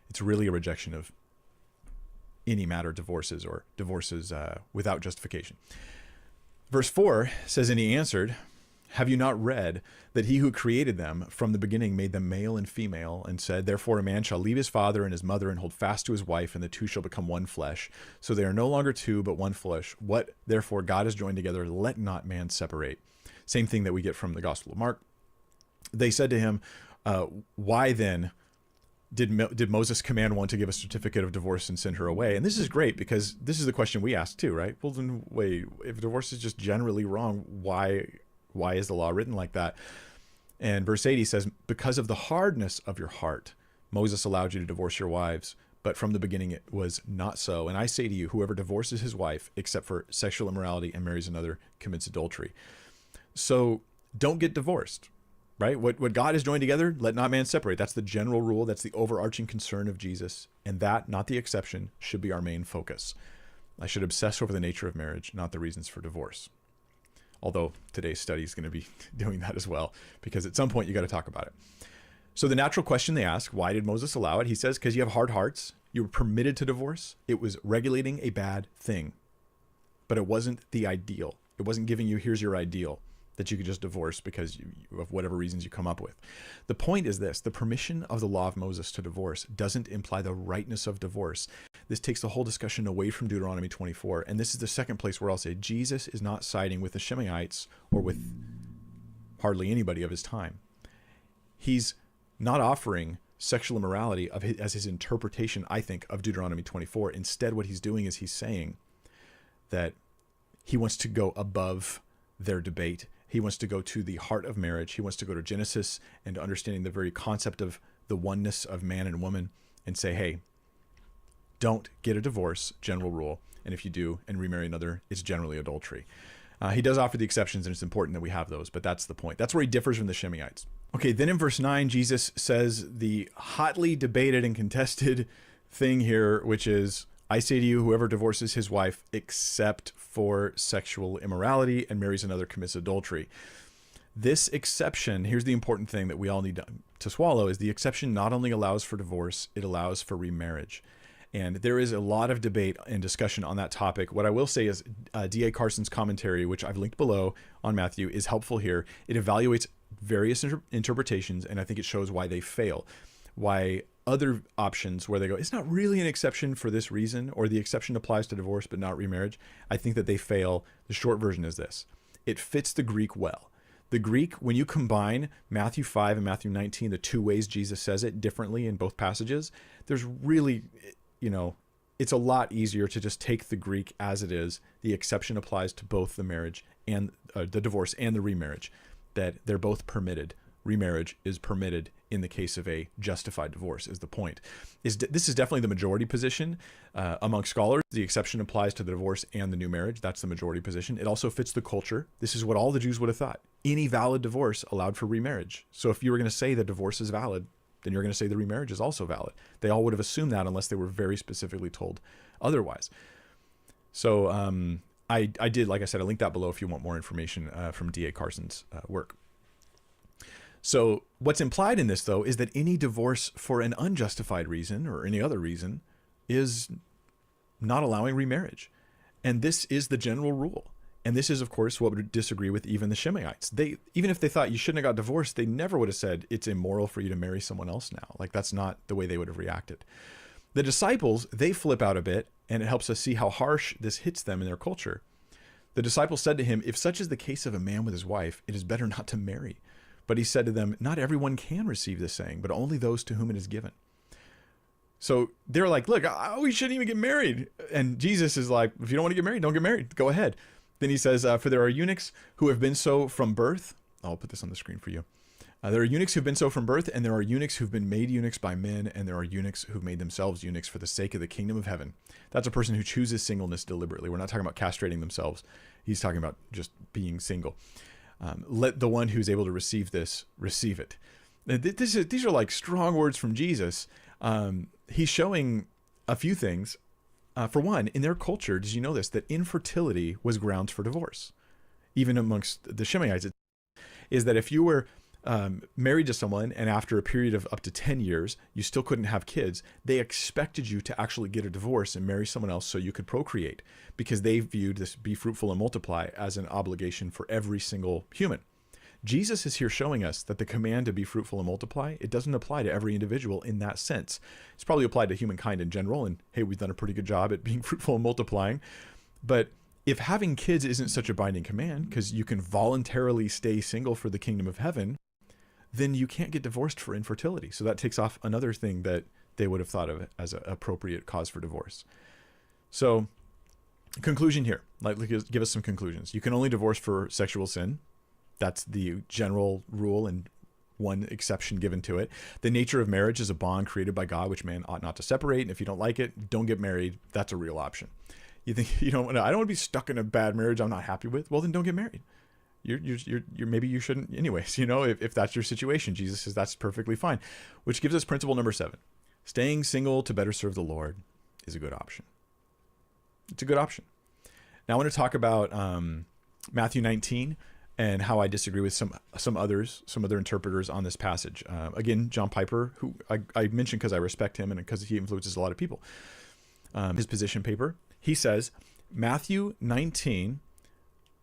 It's really a rejection of any matter divorces or divorces without justification. Verse 4 says, and he answered, have you not read that he who created them from the beginning made them male and female, and said, therefore a man shall leave his father and his mother and hold fast to his wife, and the two shall become one flesh. So they are no longer two, but one flesh. What therefore God has joined together, let not man separate. Same thing that we get from the Gospel of Mark. They said to him, why then did Moses command one to give a certificate of divorce and send her away? And this is great because this is the question we ask too, right? Well, then wait, if divorce is just generally wrong, why is the law written like that? And verse 80 says, because of the hardness of your heart, Moses allowed you to divorce your wives, but from the beginning it was not so. And I say to you, whoever divorces his wife, except for sexual immorality, and marries another, commits adultery. So don't get divorced, right? What God has joined together, let not man separate. That's the general rule. That's the overarching concern of Jesus. And that, not the exception, should be our main focus. I should obsess over the nature of marriage, not the reasons for divorce. Although today's study is going to be doing that as well, because at some point you got to talk about it. So the natural question they ask, why did Moses allow it? He says, because you have hard hearts. You were permitted to divorce. It was regulating a bad thing, but it wasn't the ideal. It wasn't giving you, here's your ideal that you could just divorce because of whatever reasons you come up with. The point is this: the permission of the law of Moses to divorce doesn't imply the rightness of divorce. This takes the whole discussion away from Deuteronomy 24. And this is the second place where I'll say Jesus is not siding with the Shemaites or with hardly anybody of his time. He's not offering sexual immorality as his interpretation, I think, of Deuteronomy 24. Instead, what he's doing is he's saying that he wants to go above their debate. He wants to go to the heart of marriage. He wants to go to Genesis and understanding the very concept of the oneness of man and woman and say, hey, don't get a divorce, general rule. And if you do and remarry another, it's generally adultery. He does offer the exceptions, and it's important that we have those, but that's the point. That's where he differs from the Shemaites. Okay, then in verse 9, Jesus says the hotly debated and contested thing here, which is, I say to you, whoever divorces his wife except for sexual immorality and marries another commits adultery. This exception, here's the important thing that we all need to swallow, is the exception not only allows for divorce, it allows for remarriage. And there is a lot of debate and discussion on that topic. What I will say is D.A. Carson's commentary, which I've linked below on Matthew, is helpful here. It evaluates various interpretations, and I think it shows why they fail. Why other options where they go, it's not really an exception for this reason, or the exception applies to divorce but not remarriage, I think that they fail. The short version is this: it fits the Greek well. The Greek, when you combine Matthew 5 and Matthew 19, the two ways Jesus says it differently in both passages, there's really, it's a lot easier to just take the Greek as it is. The exception applies to both the marriage and the divorce and the remarriage, that they're both permitted. Remarriage is permitted in the case of a justified divorce, is the point. This is definitely the majority position among scholars. The exception applies to the divorce and the new marriage. That's the majority position. It also fits the culture. This is what all the Jews would have thought. Any valid divorce allowed for remarriage. So if you were going to say that divorce is valid, then you're going to say the remarriage is also valid. They all would have assumed that unless they were very specifically told otherwise. So I did, like I said, I linked that below if you want more information from D.A. Carson's work. So what's implied in this, though, is that any divorce for an unjustified reason or any other reason is not allowing remarriage. And this is the general rule. And this is, of course, what would disagree with even the Shemaites. Even if they thought you shouldn't have got divorced, they never would have said it's immoral for you to marry someone else now. Like, that's not the way they would have reacted. The disciples, they flip out a bit, and it helps us see how harsh this hits them in their culture. The disciples said to him, if such is the case of a man with his wife, it is better not to marry. But he said to them, not everyone can receive this saying, but only those to whom it is given. So they're like, look, we shouldn't even get married. And Jesus is like, if you don't want to get married, don't get married. Go ahead. Then he says, for there are eunuchs who have been so from birth. I'll put this on the screen for you. There are eunuchs who've been so from birth, and there are eunuchs who've been made eunuchs by men, and there are eunuchs who've made themselves eunuchs for the sake of the kingdom of heaven. That's a person who chooses singleness deliberately. We're not talking about castrating themselves. He's talking about just being single. Let the one who's able to receive this, receive it. These are like strong words from Jesus. He's showing a few things. For one, in their culture, did you know this, that infertility was grounds for divorce? Even amongst the Shimeites, is that if you were married to someone and after a period of up to 10 years, you still couldn't have kids, they expected you to actually get a divorce and marry someone else so you could procreate, because they viewed this be fruitful and multiply as an obligation for every single human. Jesus is here showing us that the command to be fruitful and multiply, it doesn't apply to every individual in that sense. It's probably applied to humankind in general, and hey, we've done a pretty good job at being fruitful and multiplying. But if having kids isn't such a binding command, because you can voluntarily stay single for the kingdom of heaven, then you can't get divorced for infertility. So that takes off another thing that they would have thought of as an appropriate cause for divorce. So conclusion here, like, give us some conclusions. You can only divorce for sexual sin. That's the general rule and one exception given to it. The nature of marriage is a bond created by God, which man ought not to separate. And if you don't like it, don't get married. That's a real option. You think I don't want to be stuck in a bad marriage I'm not happy with. Well, then don't get married. You're maybe you shouldn't anyways, if that's your situation. Jesus says that's perfectly fine, which gives us principle number 7. Staying single to better serve the Lord is a good option. It's a good option. Now I want to talk about Matthew 19 and how I disagree with some other interpreters on this passage. Again, John Piper, who I mentioned because I respect him and because he influences a lot of people. His position paper, he says, Matthew 19,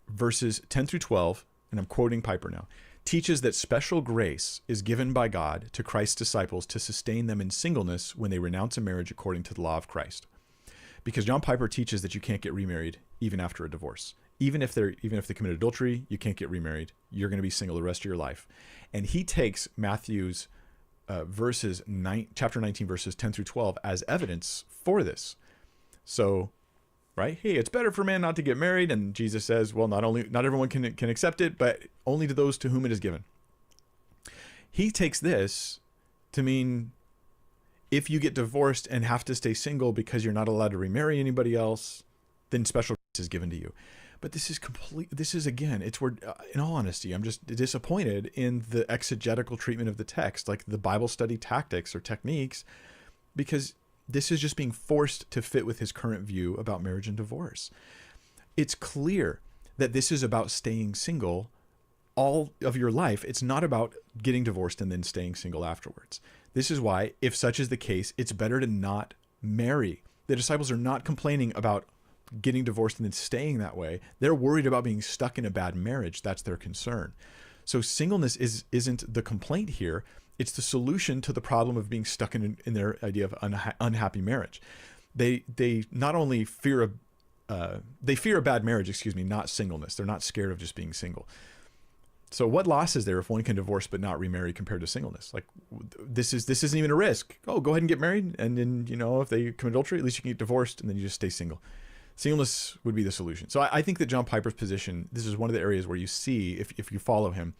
verses 10 through 12, and I'm quoting Piper now, teaches that special grace is given by God to Christ's disciples to sustain them in singleness when they renounce a marriage according to the law of Christ. Because John Piper teaches that you can't get remarried even after a divorce. Even if they commit adultery, you can't get remarried. You're going to be single the rest of your life. And he takes Matthew's chapter 19, verses 10 through 12 as evidence for this. So, right? Hey, it's better for man not to get married. And Jesus says, well, not everyone can accept it, but only to those to whom it is given. He takes this to mean if you get divorced and have to stay single because you're not allowed to remarry anybody else, then special grace is given to you. But this is again, it's where, in all honesty, I'm just disappointed in the exegetical treatment of the text, like the Bible study tactics or techniques, because this is just being forced to fit with his current view about marriage and divorce. It's clear that this is about staying single all of your life. It's not about getting divorced and then staying single afterwards. This is why, if such is the case, it's better to not marry. The disciples are not complaining about getting divorced and then staying that way. They're worried about being stuck in a bad marriage. That's their concern. So singleness isn't the complaint here. It's the solution to the problem of being stuck in their idea of unhappy marriage. They not only fear a bad marriage, not singleness. They're not scared of just being single. So what loss is there if one can divorce but not remarry compared to singleness? Like this isn't even a risk. Oh, go ahead and get married, and then if they commit adultery, at least you can get divorced, and then you just stay single. Singleness would be the solution. So I think that John Piper's position, this is one of the areas where you see, if you follow him,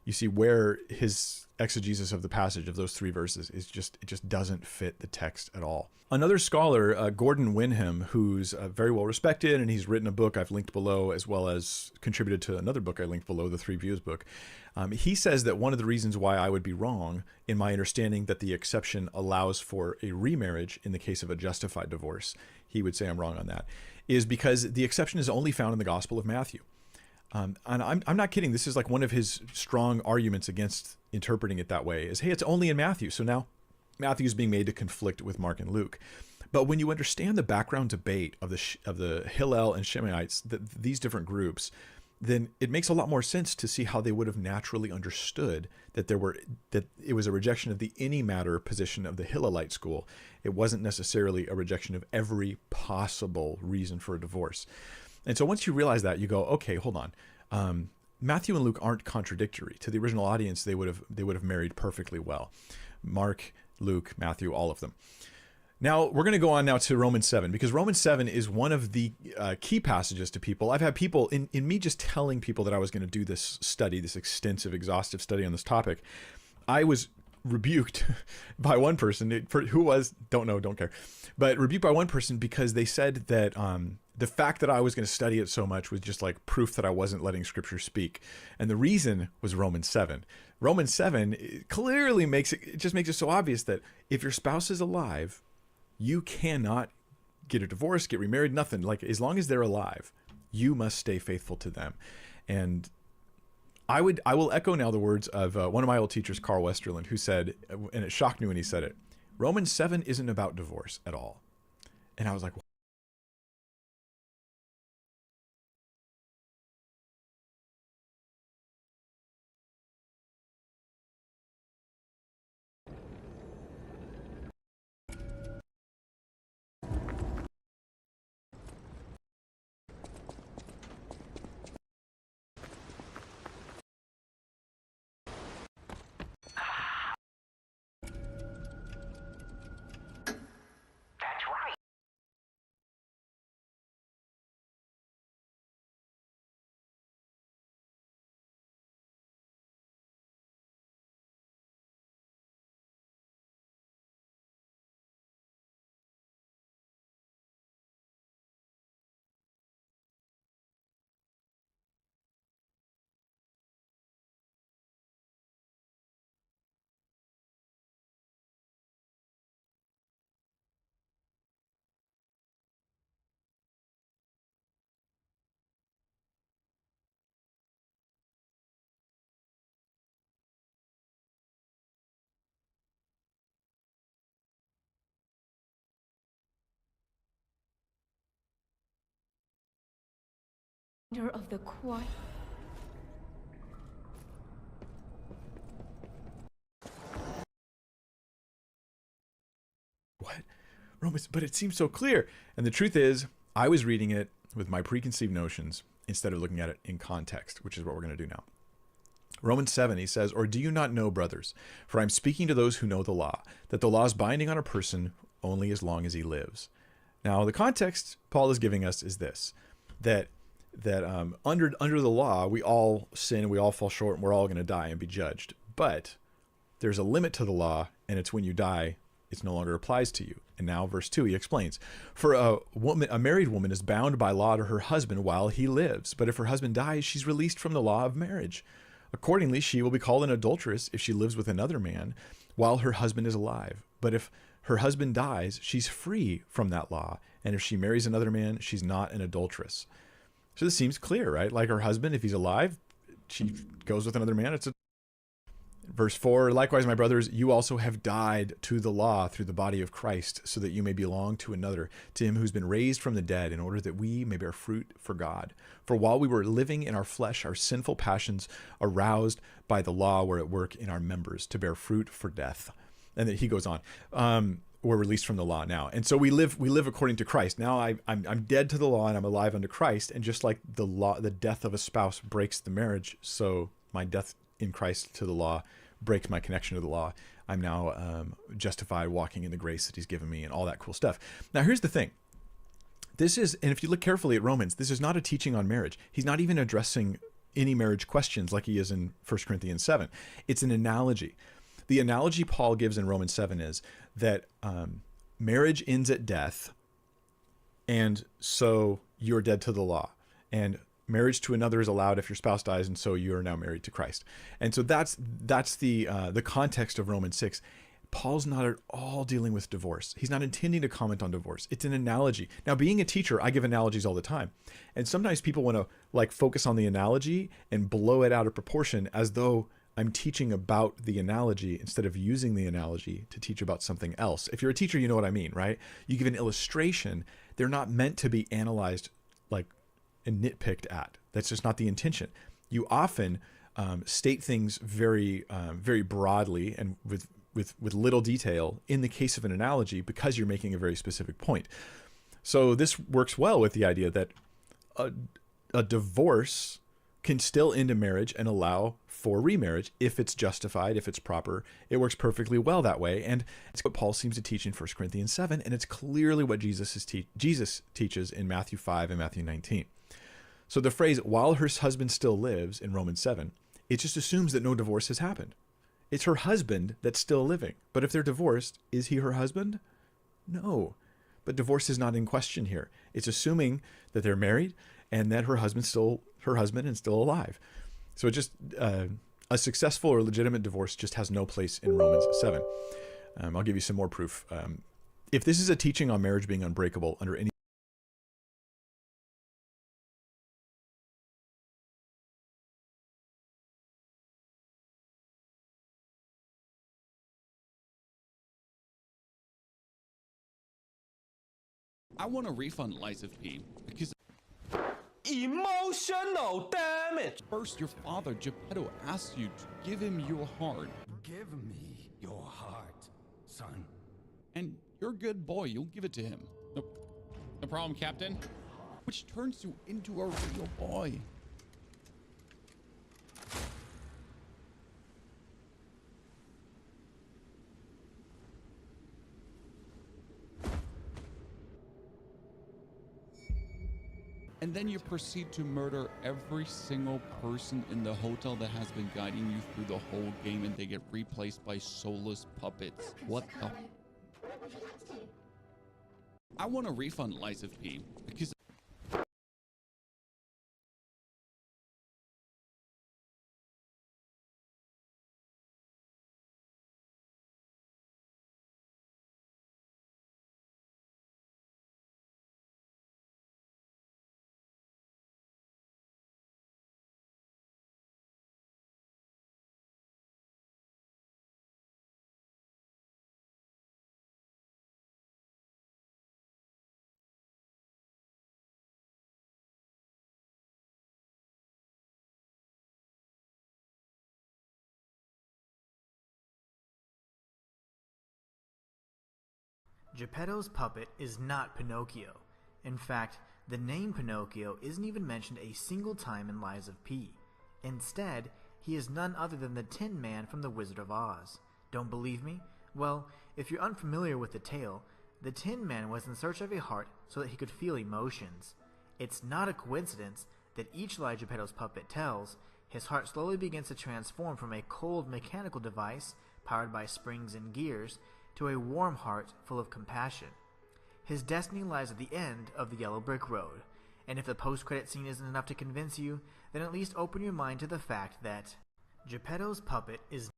you see where his exegesis of the passage of those 3 verses it just doesn't fit the text at all. Another scholar, Gordon Wenham, who's very well respected, and he's written a book I've linked below, as well as contributed to another book I linked below, the 3 Views book. He says that one of the reasons why I would be wrong in my understanding that the exception allows for a remarriage in the case of a justified divorce, he would say I'm wrong on that, is because the exception is only found in the Gospel of Matthew. And I'm not kidding. This is like one of his strong arguments against interpreting it that way is, hey, it's only in Matthew. So now Matthew is being made to conflict with Mark and Luke. But when you understand the background debate of the Hillel and Shimeites, these different groups, then it makes a lot more sense to see how they would have naturally understood that it was a rejection of the any matter position of the Hillelite school. It wasn't necessarily a rejection of every possible reason for a divorce. And so once you realize that, you go, okay, hold on. Matthew and Luke aren't contradictory. To the original audience, they would have married perfectly well. Mark, Luke, Matthew, all of them. Now, we're going to go on now to Romans 7, because Romans 7 is one of the key passages to people. I've had people, in me just telling people that I was going to do this study, this extensive, exhaustive study on this topic, I was rebuked by one person, who was, don't know, don't care, but rebuked by one person because they said that the fact that I was going to study it so much was just like proof that I wasn't letting Scripture speak. And the reason was Romans 7. Romans 7 clearly makes it just makes it so obvious that if your spouse is alive, you cannot get a divorce, get remarried, nothing. Like, as long as they're alive, you must stay faithful to them. And I will echo now the words of one of my old teachers, Carl Westerland, who said, and it shocked me when he said it, Romans 7 isn't about divorce at all. And I was like, Of the quiet. what? Romans, but it seems so clear. And the truth is, I was reading it with my preconceived notions instead of looking at it in context, which is what we're going to do now. Romans 7, he says, "Or do you not know, brothers, for I'm speaking to those who know the law, that the law is binding on a person only as long as he lives." Now, the context Paul is giving us is this, that under the law, we all sin, we all fall short, and we're all going to die and be judged. But there's a limit to the law, and it's when you die, it no longer applies to you. And now, verse 2, he explains, "For a married woman is bound by law to her husband while he lives. But if her husband dies, she's released from the law of marriage. Accordingly, she will be called an adulteress if she lives with another man while her husband is alive. But if her husband dies, she's free from that law. And if she marries another man, she's not an adulteress." So this seems clear, right? Like, her husband, if he's alive, she goes with another man. Verse 4, "Likewise, my brothers, you also have died to the law through the body of Christ, so that you may belong to another, to him who's been raised from the dead, in order that we may bear fruit for God. For while we were living in our flesh, our sinful passions, aroused by the law, were at work in our members to bear fruit for death." And then he goes on. We're released from the law now. And so we live according to Christ. Now I'm dead to the law and I'm alive unto Christ. And just like the death of a spouse breaks the marriage, so my death in Christ to the law breaks my connection to the law. I'm now justified, walking in the grace that he's given me, and all that cool stuff. Now, here's the thing. This is, and if you look carefully at Romans, this is not a teaching on marriage. He's not even addressing any marriage questions like he is in 1 Corinthians 7. It's an analogy. The analogy Paul gives in Romans 7 is that marriage ends at death, and so you're dead to the law. And marriage to another is allowed if your spouse dies, and so you are now married to Christ. And so that's the context of Romans 6. Paul's not at all dealing with divorce. He's not intending to comment on divorce. It's an analogy. Now, being a teacher, I give analogies all the time. And sometimes people want to like focus on the analogy and blow it out of proportion as though I'm teaching about the analogy instead of using the analogy to teach about something else. If you're a teacher, you know what I mean, right? You give an illustration. They're not meant to be analyzed like and nitpicked at. That's just not the intention. You often state things very, very broadly and with little detail in the case of an analogy because you're making a very specific point. So this works well with the idea that a divorce can still end a marriage and allow for remarriage if it's justified, if it's proper. It works perfectly well that way. And it's what Paul seems to teach in 1 Corinthians 7, and it's clearly what Jesus teaches in Matthew 5 and Matthew 19. So the phrase, while her husband still lives, in Romans 7, it just assumes that no divorce has happened. It's her husband that's still living. But if they're divorced, is he her husband? No. But divorce is not in question here. It's assuming that they're married and that her husband's still her husband and still alive. So it just a successful or legitimate divorce just has no place in Romans 7. I'll give you some more proof. If this is a teaching on marriage being unbreakable under any I want a refund, Liza P, because emotional damage. first your father, Geppetto, asked you to give him your heart. Give me your heart, son. And you're a good boy, you'll give it to him. No problem, Captain. Which turns you into a real boy. And then you proceed to murder every single person in the hotel that has been guiding you through the whole game, and they get replaced by soulless puppets. What the? I want a refund, Liza P, because Geppetto's puppet is not Pinocchio. In fact, the name Pinocchio isn't even mentioned a single time in Lies of P. Instead, he is none other than the Tin Man from The Wizard of Oz. Don't believe me? Well, if you're unfamiliar with the tale, the Tin Man was in search of a heart so that he could feel emotions. It's not a coincidence that each lie Geppetto's puppet tells, his heart slowly begins to transform from a cold mechanical device powered by springs and gears to a warm heart full of compassion. His destiny lies at the end of the yellow brick road, and if the post-credit scene isn't enough to convince you, then at least open your mind to the fact that Geppetto's puppet is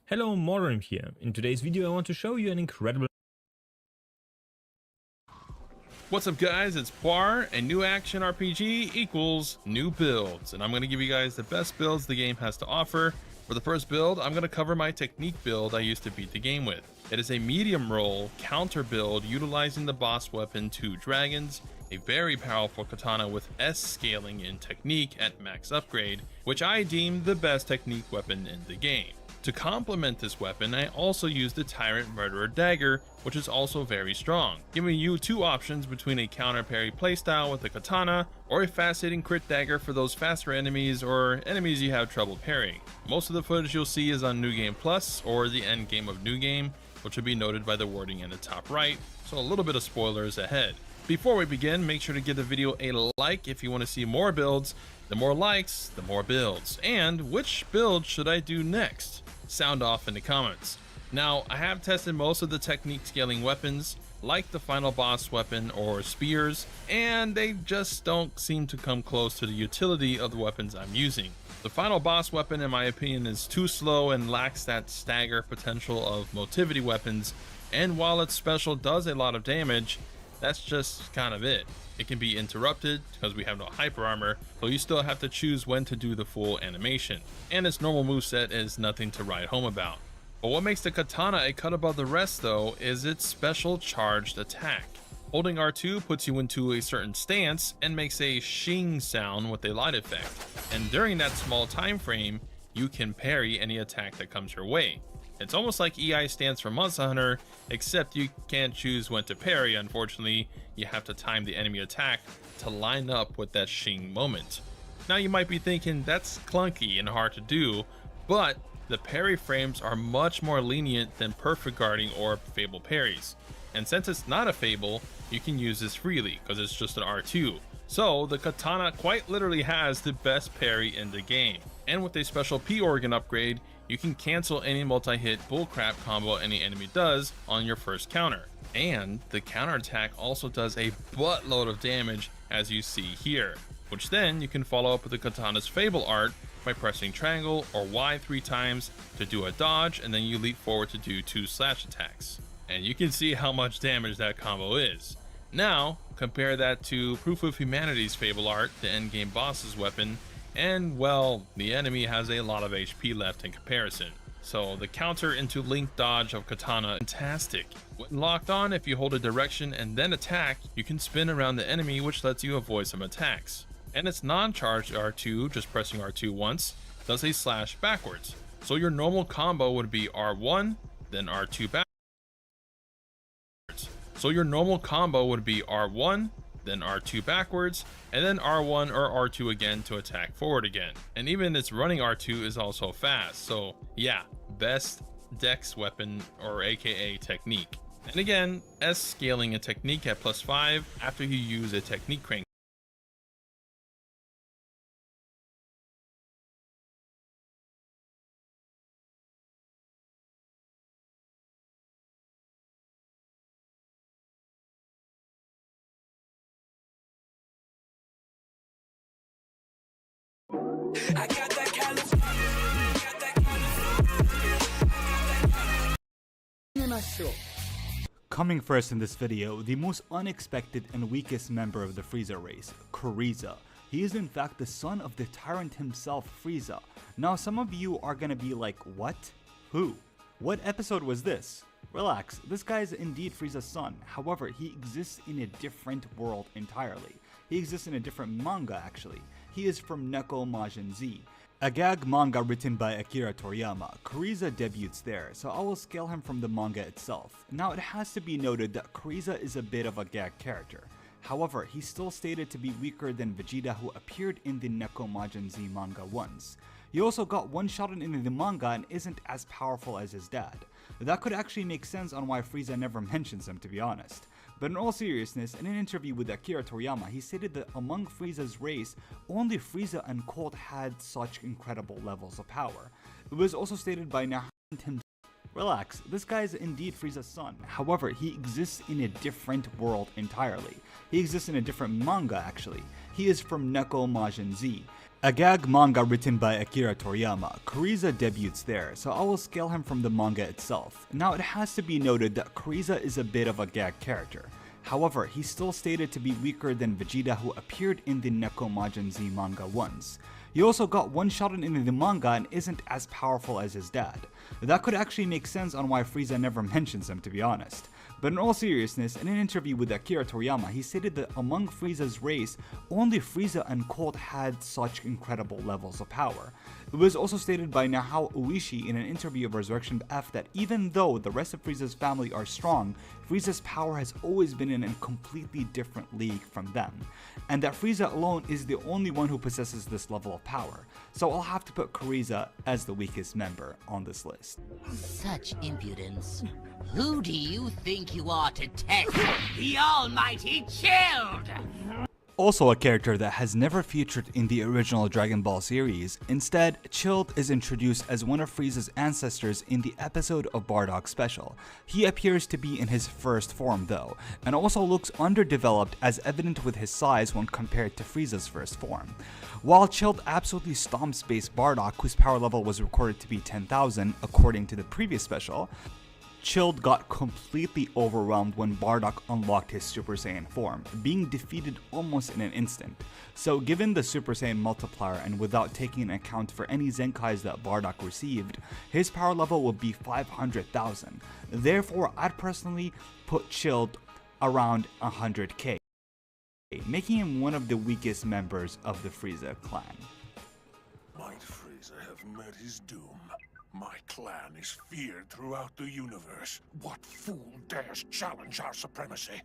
Hello, Modern here. In today's video I want to show you an incredible... What's up guys, it's Poir, and new action RPG equals new builds, and I'm going to give you guys the best builds the game has to offer. For the first build, I'm going to cover my technique build I used to beat the game with. It is a medium roll counter build utilizing the boss weapon 2 dragons, a very powerful katana with S scaling in technique at max upgrade, which I deem the best technique weapon in the game. To complement this weapon, I also used the Tyrant Murderer Dagger, which is also very strong, giving you two options between a counter parry playstyle with the katana, or a fast-hitting crit dagger for those faster enemies or enemies you have trouble parrying. Most of the footage you'll see is on New Game Plus, or the end game of New Game, which will be noted by the wording in the top right, so a little bit of spoilers ahead. Before we begin, make sure to give the video a like if you want to see more builds. The more likes, the more builds. And which build should I do next? Sound off in the comments. Now, I have tested most of the technique scaling weapons, like the final boss weapon or spears, and they just don't seem to come close to the utility of the weapons I'm using. The final boss weapon, in my opinion, is too slow and lacks that stagger potential of motivity weapons, and while its special does a lot of damage, that's just kind of it. It can be interrupted because we have no hyper armor, so you still have to choose when to do the full animation. And its normal moveset is nothing to write home about. But what makes the katana a cut above the rest though is its special charged attack. Holding R2 puts you into a certain stance and makes a shing sound with a light effect. And during that small time frame, you can parry any attack that comes your way. It's almost like EI stands for Monster Hunter, except you can't choose when to parry. Unfortunately, you have to time the enemy attack to line up with that shing moment. Now you might be thinking that's clunky and hard to do, but the parry frames are much more lenient than perfect guarding or Fable parries. And since it's not a Fable, you can use this freely because it's just an R2. So the katana quite literally has the best parry in the game. And with a special P organ upgrade, you can cancel any multi-hit bullcrap combo any enemy does on your first counter. And the counterattack also does a buttload of damage, as you see here, which then you can follow up with the katana's Fable art by pressing triangle or Y 3 times to do a dodge, and then you leap forward to do 2 slash attacks. And you can see how much damage that combo is. Now, compare that to Proof of Humanity's Fable art, the endgame boss's weapon, and well, the enemy has a lot of HP left in comparison. So the counter into link dodge of katana is fantastic. When locked on, if you hold a direction and then attack, you can spin around the enemy, which lets you avoid some attacks. And its non-charged R2, just pressing R2 once, does a slash backwards. So your normal combo would be R1, then R2 backwards. So your normal combo would be R1, then R2 backwards, and then R1 or R2 again to attack forward again. And even its running R2 is also fast. So yeah, best dex weapon or aka technique. And again, S scaling a technique at +5 after you use a technique crank. I got that Coming first in this video, the most unexpected and weakest member of the Frieza race, Kuriza. He is in fact the son of the tyrant himself, Frieza. Now some of you are gonna be like, what? Who? What episode was this? Relax, this guy is indeed Frieza's son. However, he exists in a different world entirely. He exists in a different manga actually. He is from Neko Majin Z, a gag manga written by Akira Toriyama. Kuriza debuts there, so I will scale him from the manga itself. Now it has to be noted that Kuriza is a bit of a gag character. However, he's still stated to be weaker than Vegeta, who appeared in the Neko Majin Z manga once. He also got one-shotted in the manga and isn't as powerful as his dad. That could actually make sense on why Frieza never mentions him, to be honest. But in all seriousness, in an interview with Akira Toriyama, he stated that among Frieza's race, only Frieza and Colt had such incredible levels of power. It was also stated by Nahant himself. Relax, this guy is indeed Frieza's son. However, he exists in a different world entirely. He exists in a different manga actually. He is from Neko Majin Z, a gag manga written by Akira Toriyama. Kuriza debuts there, so I will scale him from the manga itself. Now it has to be noted that Kuriza is a bit of a gag character. However, he's still stated to be weaker than Vegeta, who appeared in the Neko Majin Z manga once. He also got one-shotted in the manga and isn't as powerful as his dad. That could actually make sense on why Frieza never mentions him, to be honest. But in all seriousness, in an interview with Akira Toriyama, he stated that among Frieza's race, only Frieza and Colt had such incredible levels of power. It was also stated by Nahao Uishi in an interview of Resurrection F that even though the rest of Frieza's family are strong, Frieza's power has always been in a completely different league from them, and that Frieza alone is the only one who possesses this level of power. So I'll have to put Kuriza as the weakest member on this list. Such impudence. Who do you think you are to test the almighty Chilled? Also a character that has never featured in the original Dragon Ball series. Instead, Chilled is introduced as one of Frieza's ancestors in the episode of Bardock Special. He appears to be in his first form though, and also looks underdeveloped as evident with his size when compared to Frieza's first form. While Chilled absolutely stomps base Bardock, whose power level was recorded to be 10,000 according to the previous special, Chilled got completely overwhelmed when Bardock unlocked his Super Saiyan form, being defeated almost in an instant. So given the Super Saiyan multiplier and without taking into account for any Zenkais that Bardock received, his power level would be 500,000. Therefore, I'd personally put Chilled around 100k, making him one of the weakest members of the Frieza clan. Might Frieza have met his doom? My clan is feared throughout the universe. What fool dares challenge our supremacy?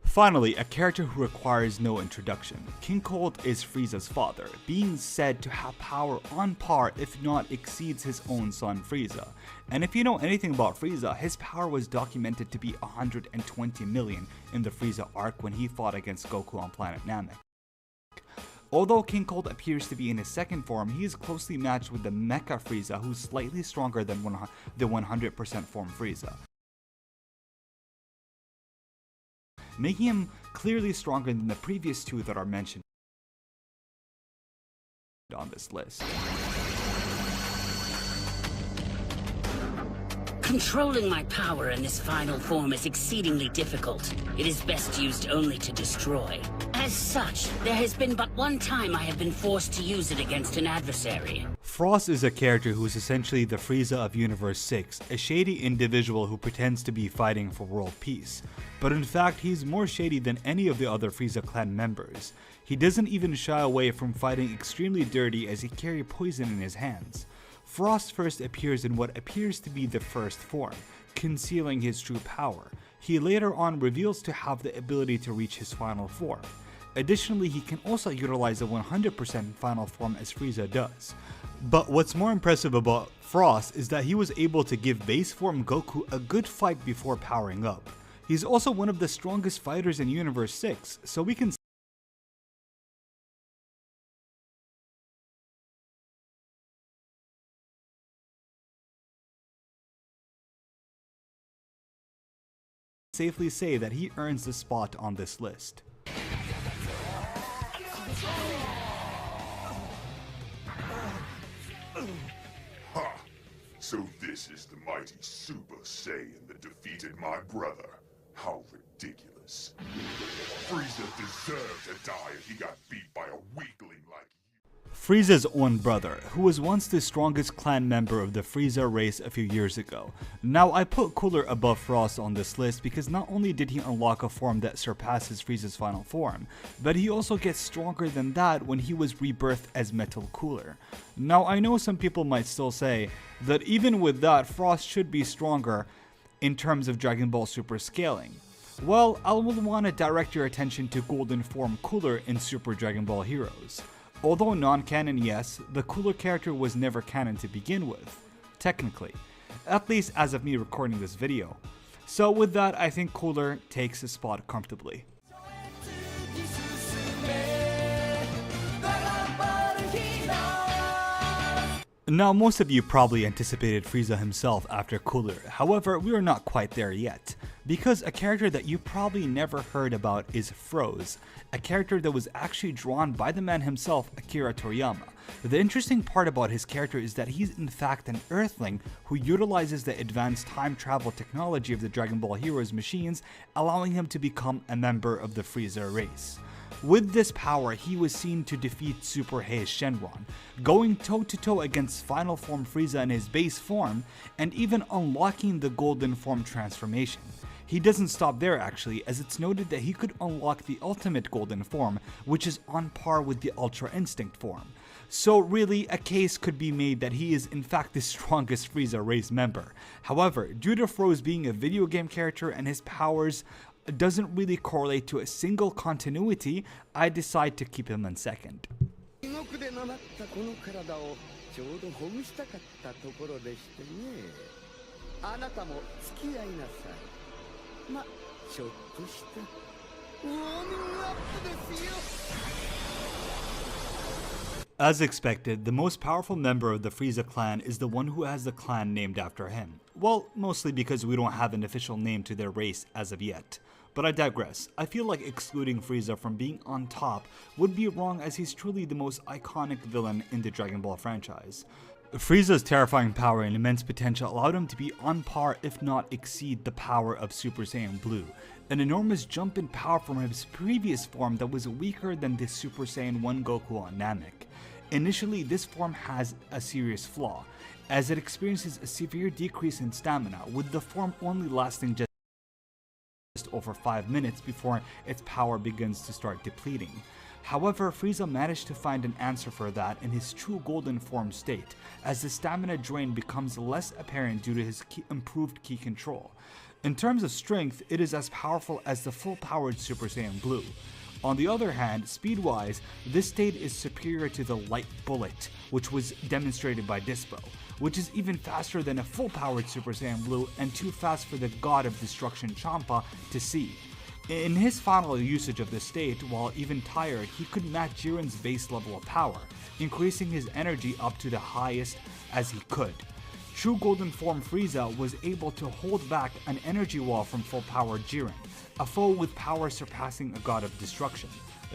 Finally, a character who requires no introduction. King Cold is Frieza's father, being said to have power on par if not exceeds his own son Frieza. And if you know anything about Frieza, his power was documented to be 120 million in the Frieza arc when he fought against Goku on planet Namek. Although King Cold appears to be in his second form, he is closely matched with the Mecha Frieza, who's slightly stronger than the 100% form Frieza, making him clearly stronger than the previous two that are mentioned on this list. Controlling my power in this final form is exceedingly difficult. It is best used only to destroy. As such, there has been but one time I have been forced to use it against an adversary. Frost is a character who is essentially the Frieza of Universe 6, a shady individual who pretends to be fighting for world peace. But in fact, he's more shady than any of the other Frieza clan members. He doesn't even shy away from fighting extremely dirty as he carries poison in his hands. Frost first appears in what appears to be the first form, concealing his true power. He later on reveals to have the ability to reach his final form. Additionally, he can also utilize a 100% final form as Frieza does. But what's more impressive about Frost is that he was able to give base form Goku a good fight before powering up. He's also one of the strongest fighters in Universe 6, so we can safely say that he earns the spot on this list. Ha! So this is the mighty Super Saiyan that defeated my brother. How ridiculous. Frieza deserved to die if he got beat by a weakling like you. Frieza's own brother, who was once the strongest clan member of the Frieza race a few years ago. Now, I put Cooler above Frost on this list because not only did he unlock a form that surpasses Frieza's final form, but he also gets stronger than that when he was rebirthed as Metal Cooler. Now, I know some people might still say that even with that, Frost should be stronger in terms of Dragon Ball Super scaling. Well, I will want to direct your attention to Golden Form Cooler in Super Dragon Ball Heroes. Although non-canon, yes, the Cooler character was never canon to begin with, technically, at least as of me recording this video. So with that, I think Cooler takes his spot comfortably. Now, most of you probably anticipated Frieza himself after Cooler, however, we are not quite there yet, because a character that you probably never heard about is Froze, a character that was actually drawn by the man himself, Akira Toriyama. The interesting part about his character is that he's in fact an Earthling who utilizes the advanced time travel technology of the Dragon Ball Heroes machines, allowing him to become a member of the Frieza race. With this power, he was seen to defeat Super Hei's Shenron, going toe-to-toe against Final Form Frieza in his base form, and even unlocking the Golden Form transformation. He doesn't stop there actually, as it's noted that he could unlock the Ultimate Golden Form, which is on par with the Ultra Instinct form. So really, a case could be made that he is in fact the strongest Frieza race member. However, due to Froze being a video game character and his powers doesn't really correlate to a single continuity, I decide to keep him in second. As expected, the most powerful member of the Frieza clan is the one who has the clan named after him. Well, mostly because we don't have an official name to their race as of yet. But I digress. I feel like excluding Frieza from being on top would be wrong, as he's truly the most iconic villain in the Dragon Ball franchise. Frieza's terrifying power and immense potential allowed him to be on par if not exceed the power of Super Saiyan Blue, an enormous jump in power from his previous form that was weaker than the Super Saiyan 1 Goku on Namek. Initially, this form has a serious flaw, as it experiences a severe decrease in stamina, with the form only lasting just over 5 minutes before its power begins to start depleting. However, Frieza managed to find an answer for that in his true golden form state, as the stamina drain becomes less apparent due to his improved ki control. In terms of strength, it is as powerful as the full-powered Super Saiyan Blue. On the other hand, speed-wise, this state is superior to the Light Bullet, which was demonstrated by Dispo, which is even faster than a full-powered Super Saiyan Blue and too fast for the God of Destruction Champa to see. In his final usage of this state, while even tired, he could match Jiren's base level of power, increasing his energy up to the highest as he could. True Golden Form Frieza was able to hold back an energy wall from full-powered Jiren, a foe with power surpassing a God of Destruction,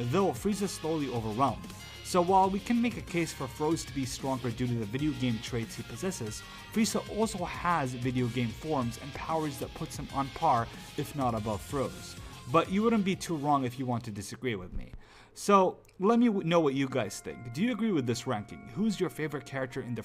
though Frieza slowly overwhelmed. So while we can make a case for Froze to be stronger due to the video game traits he possesses, Frieza also has video game forms and powers that puts him on par, if not above Froze. But you wouldn't be too wrong if you want to disagree with me. So let me know what you guys think. Do you agree with this ranking? Who's your favorite character in the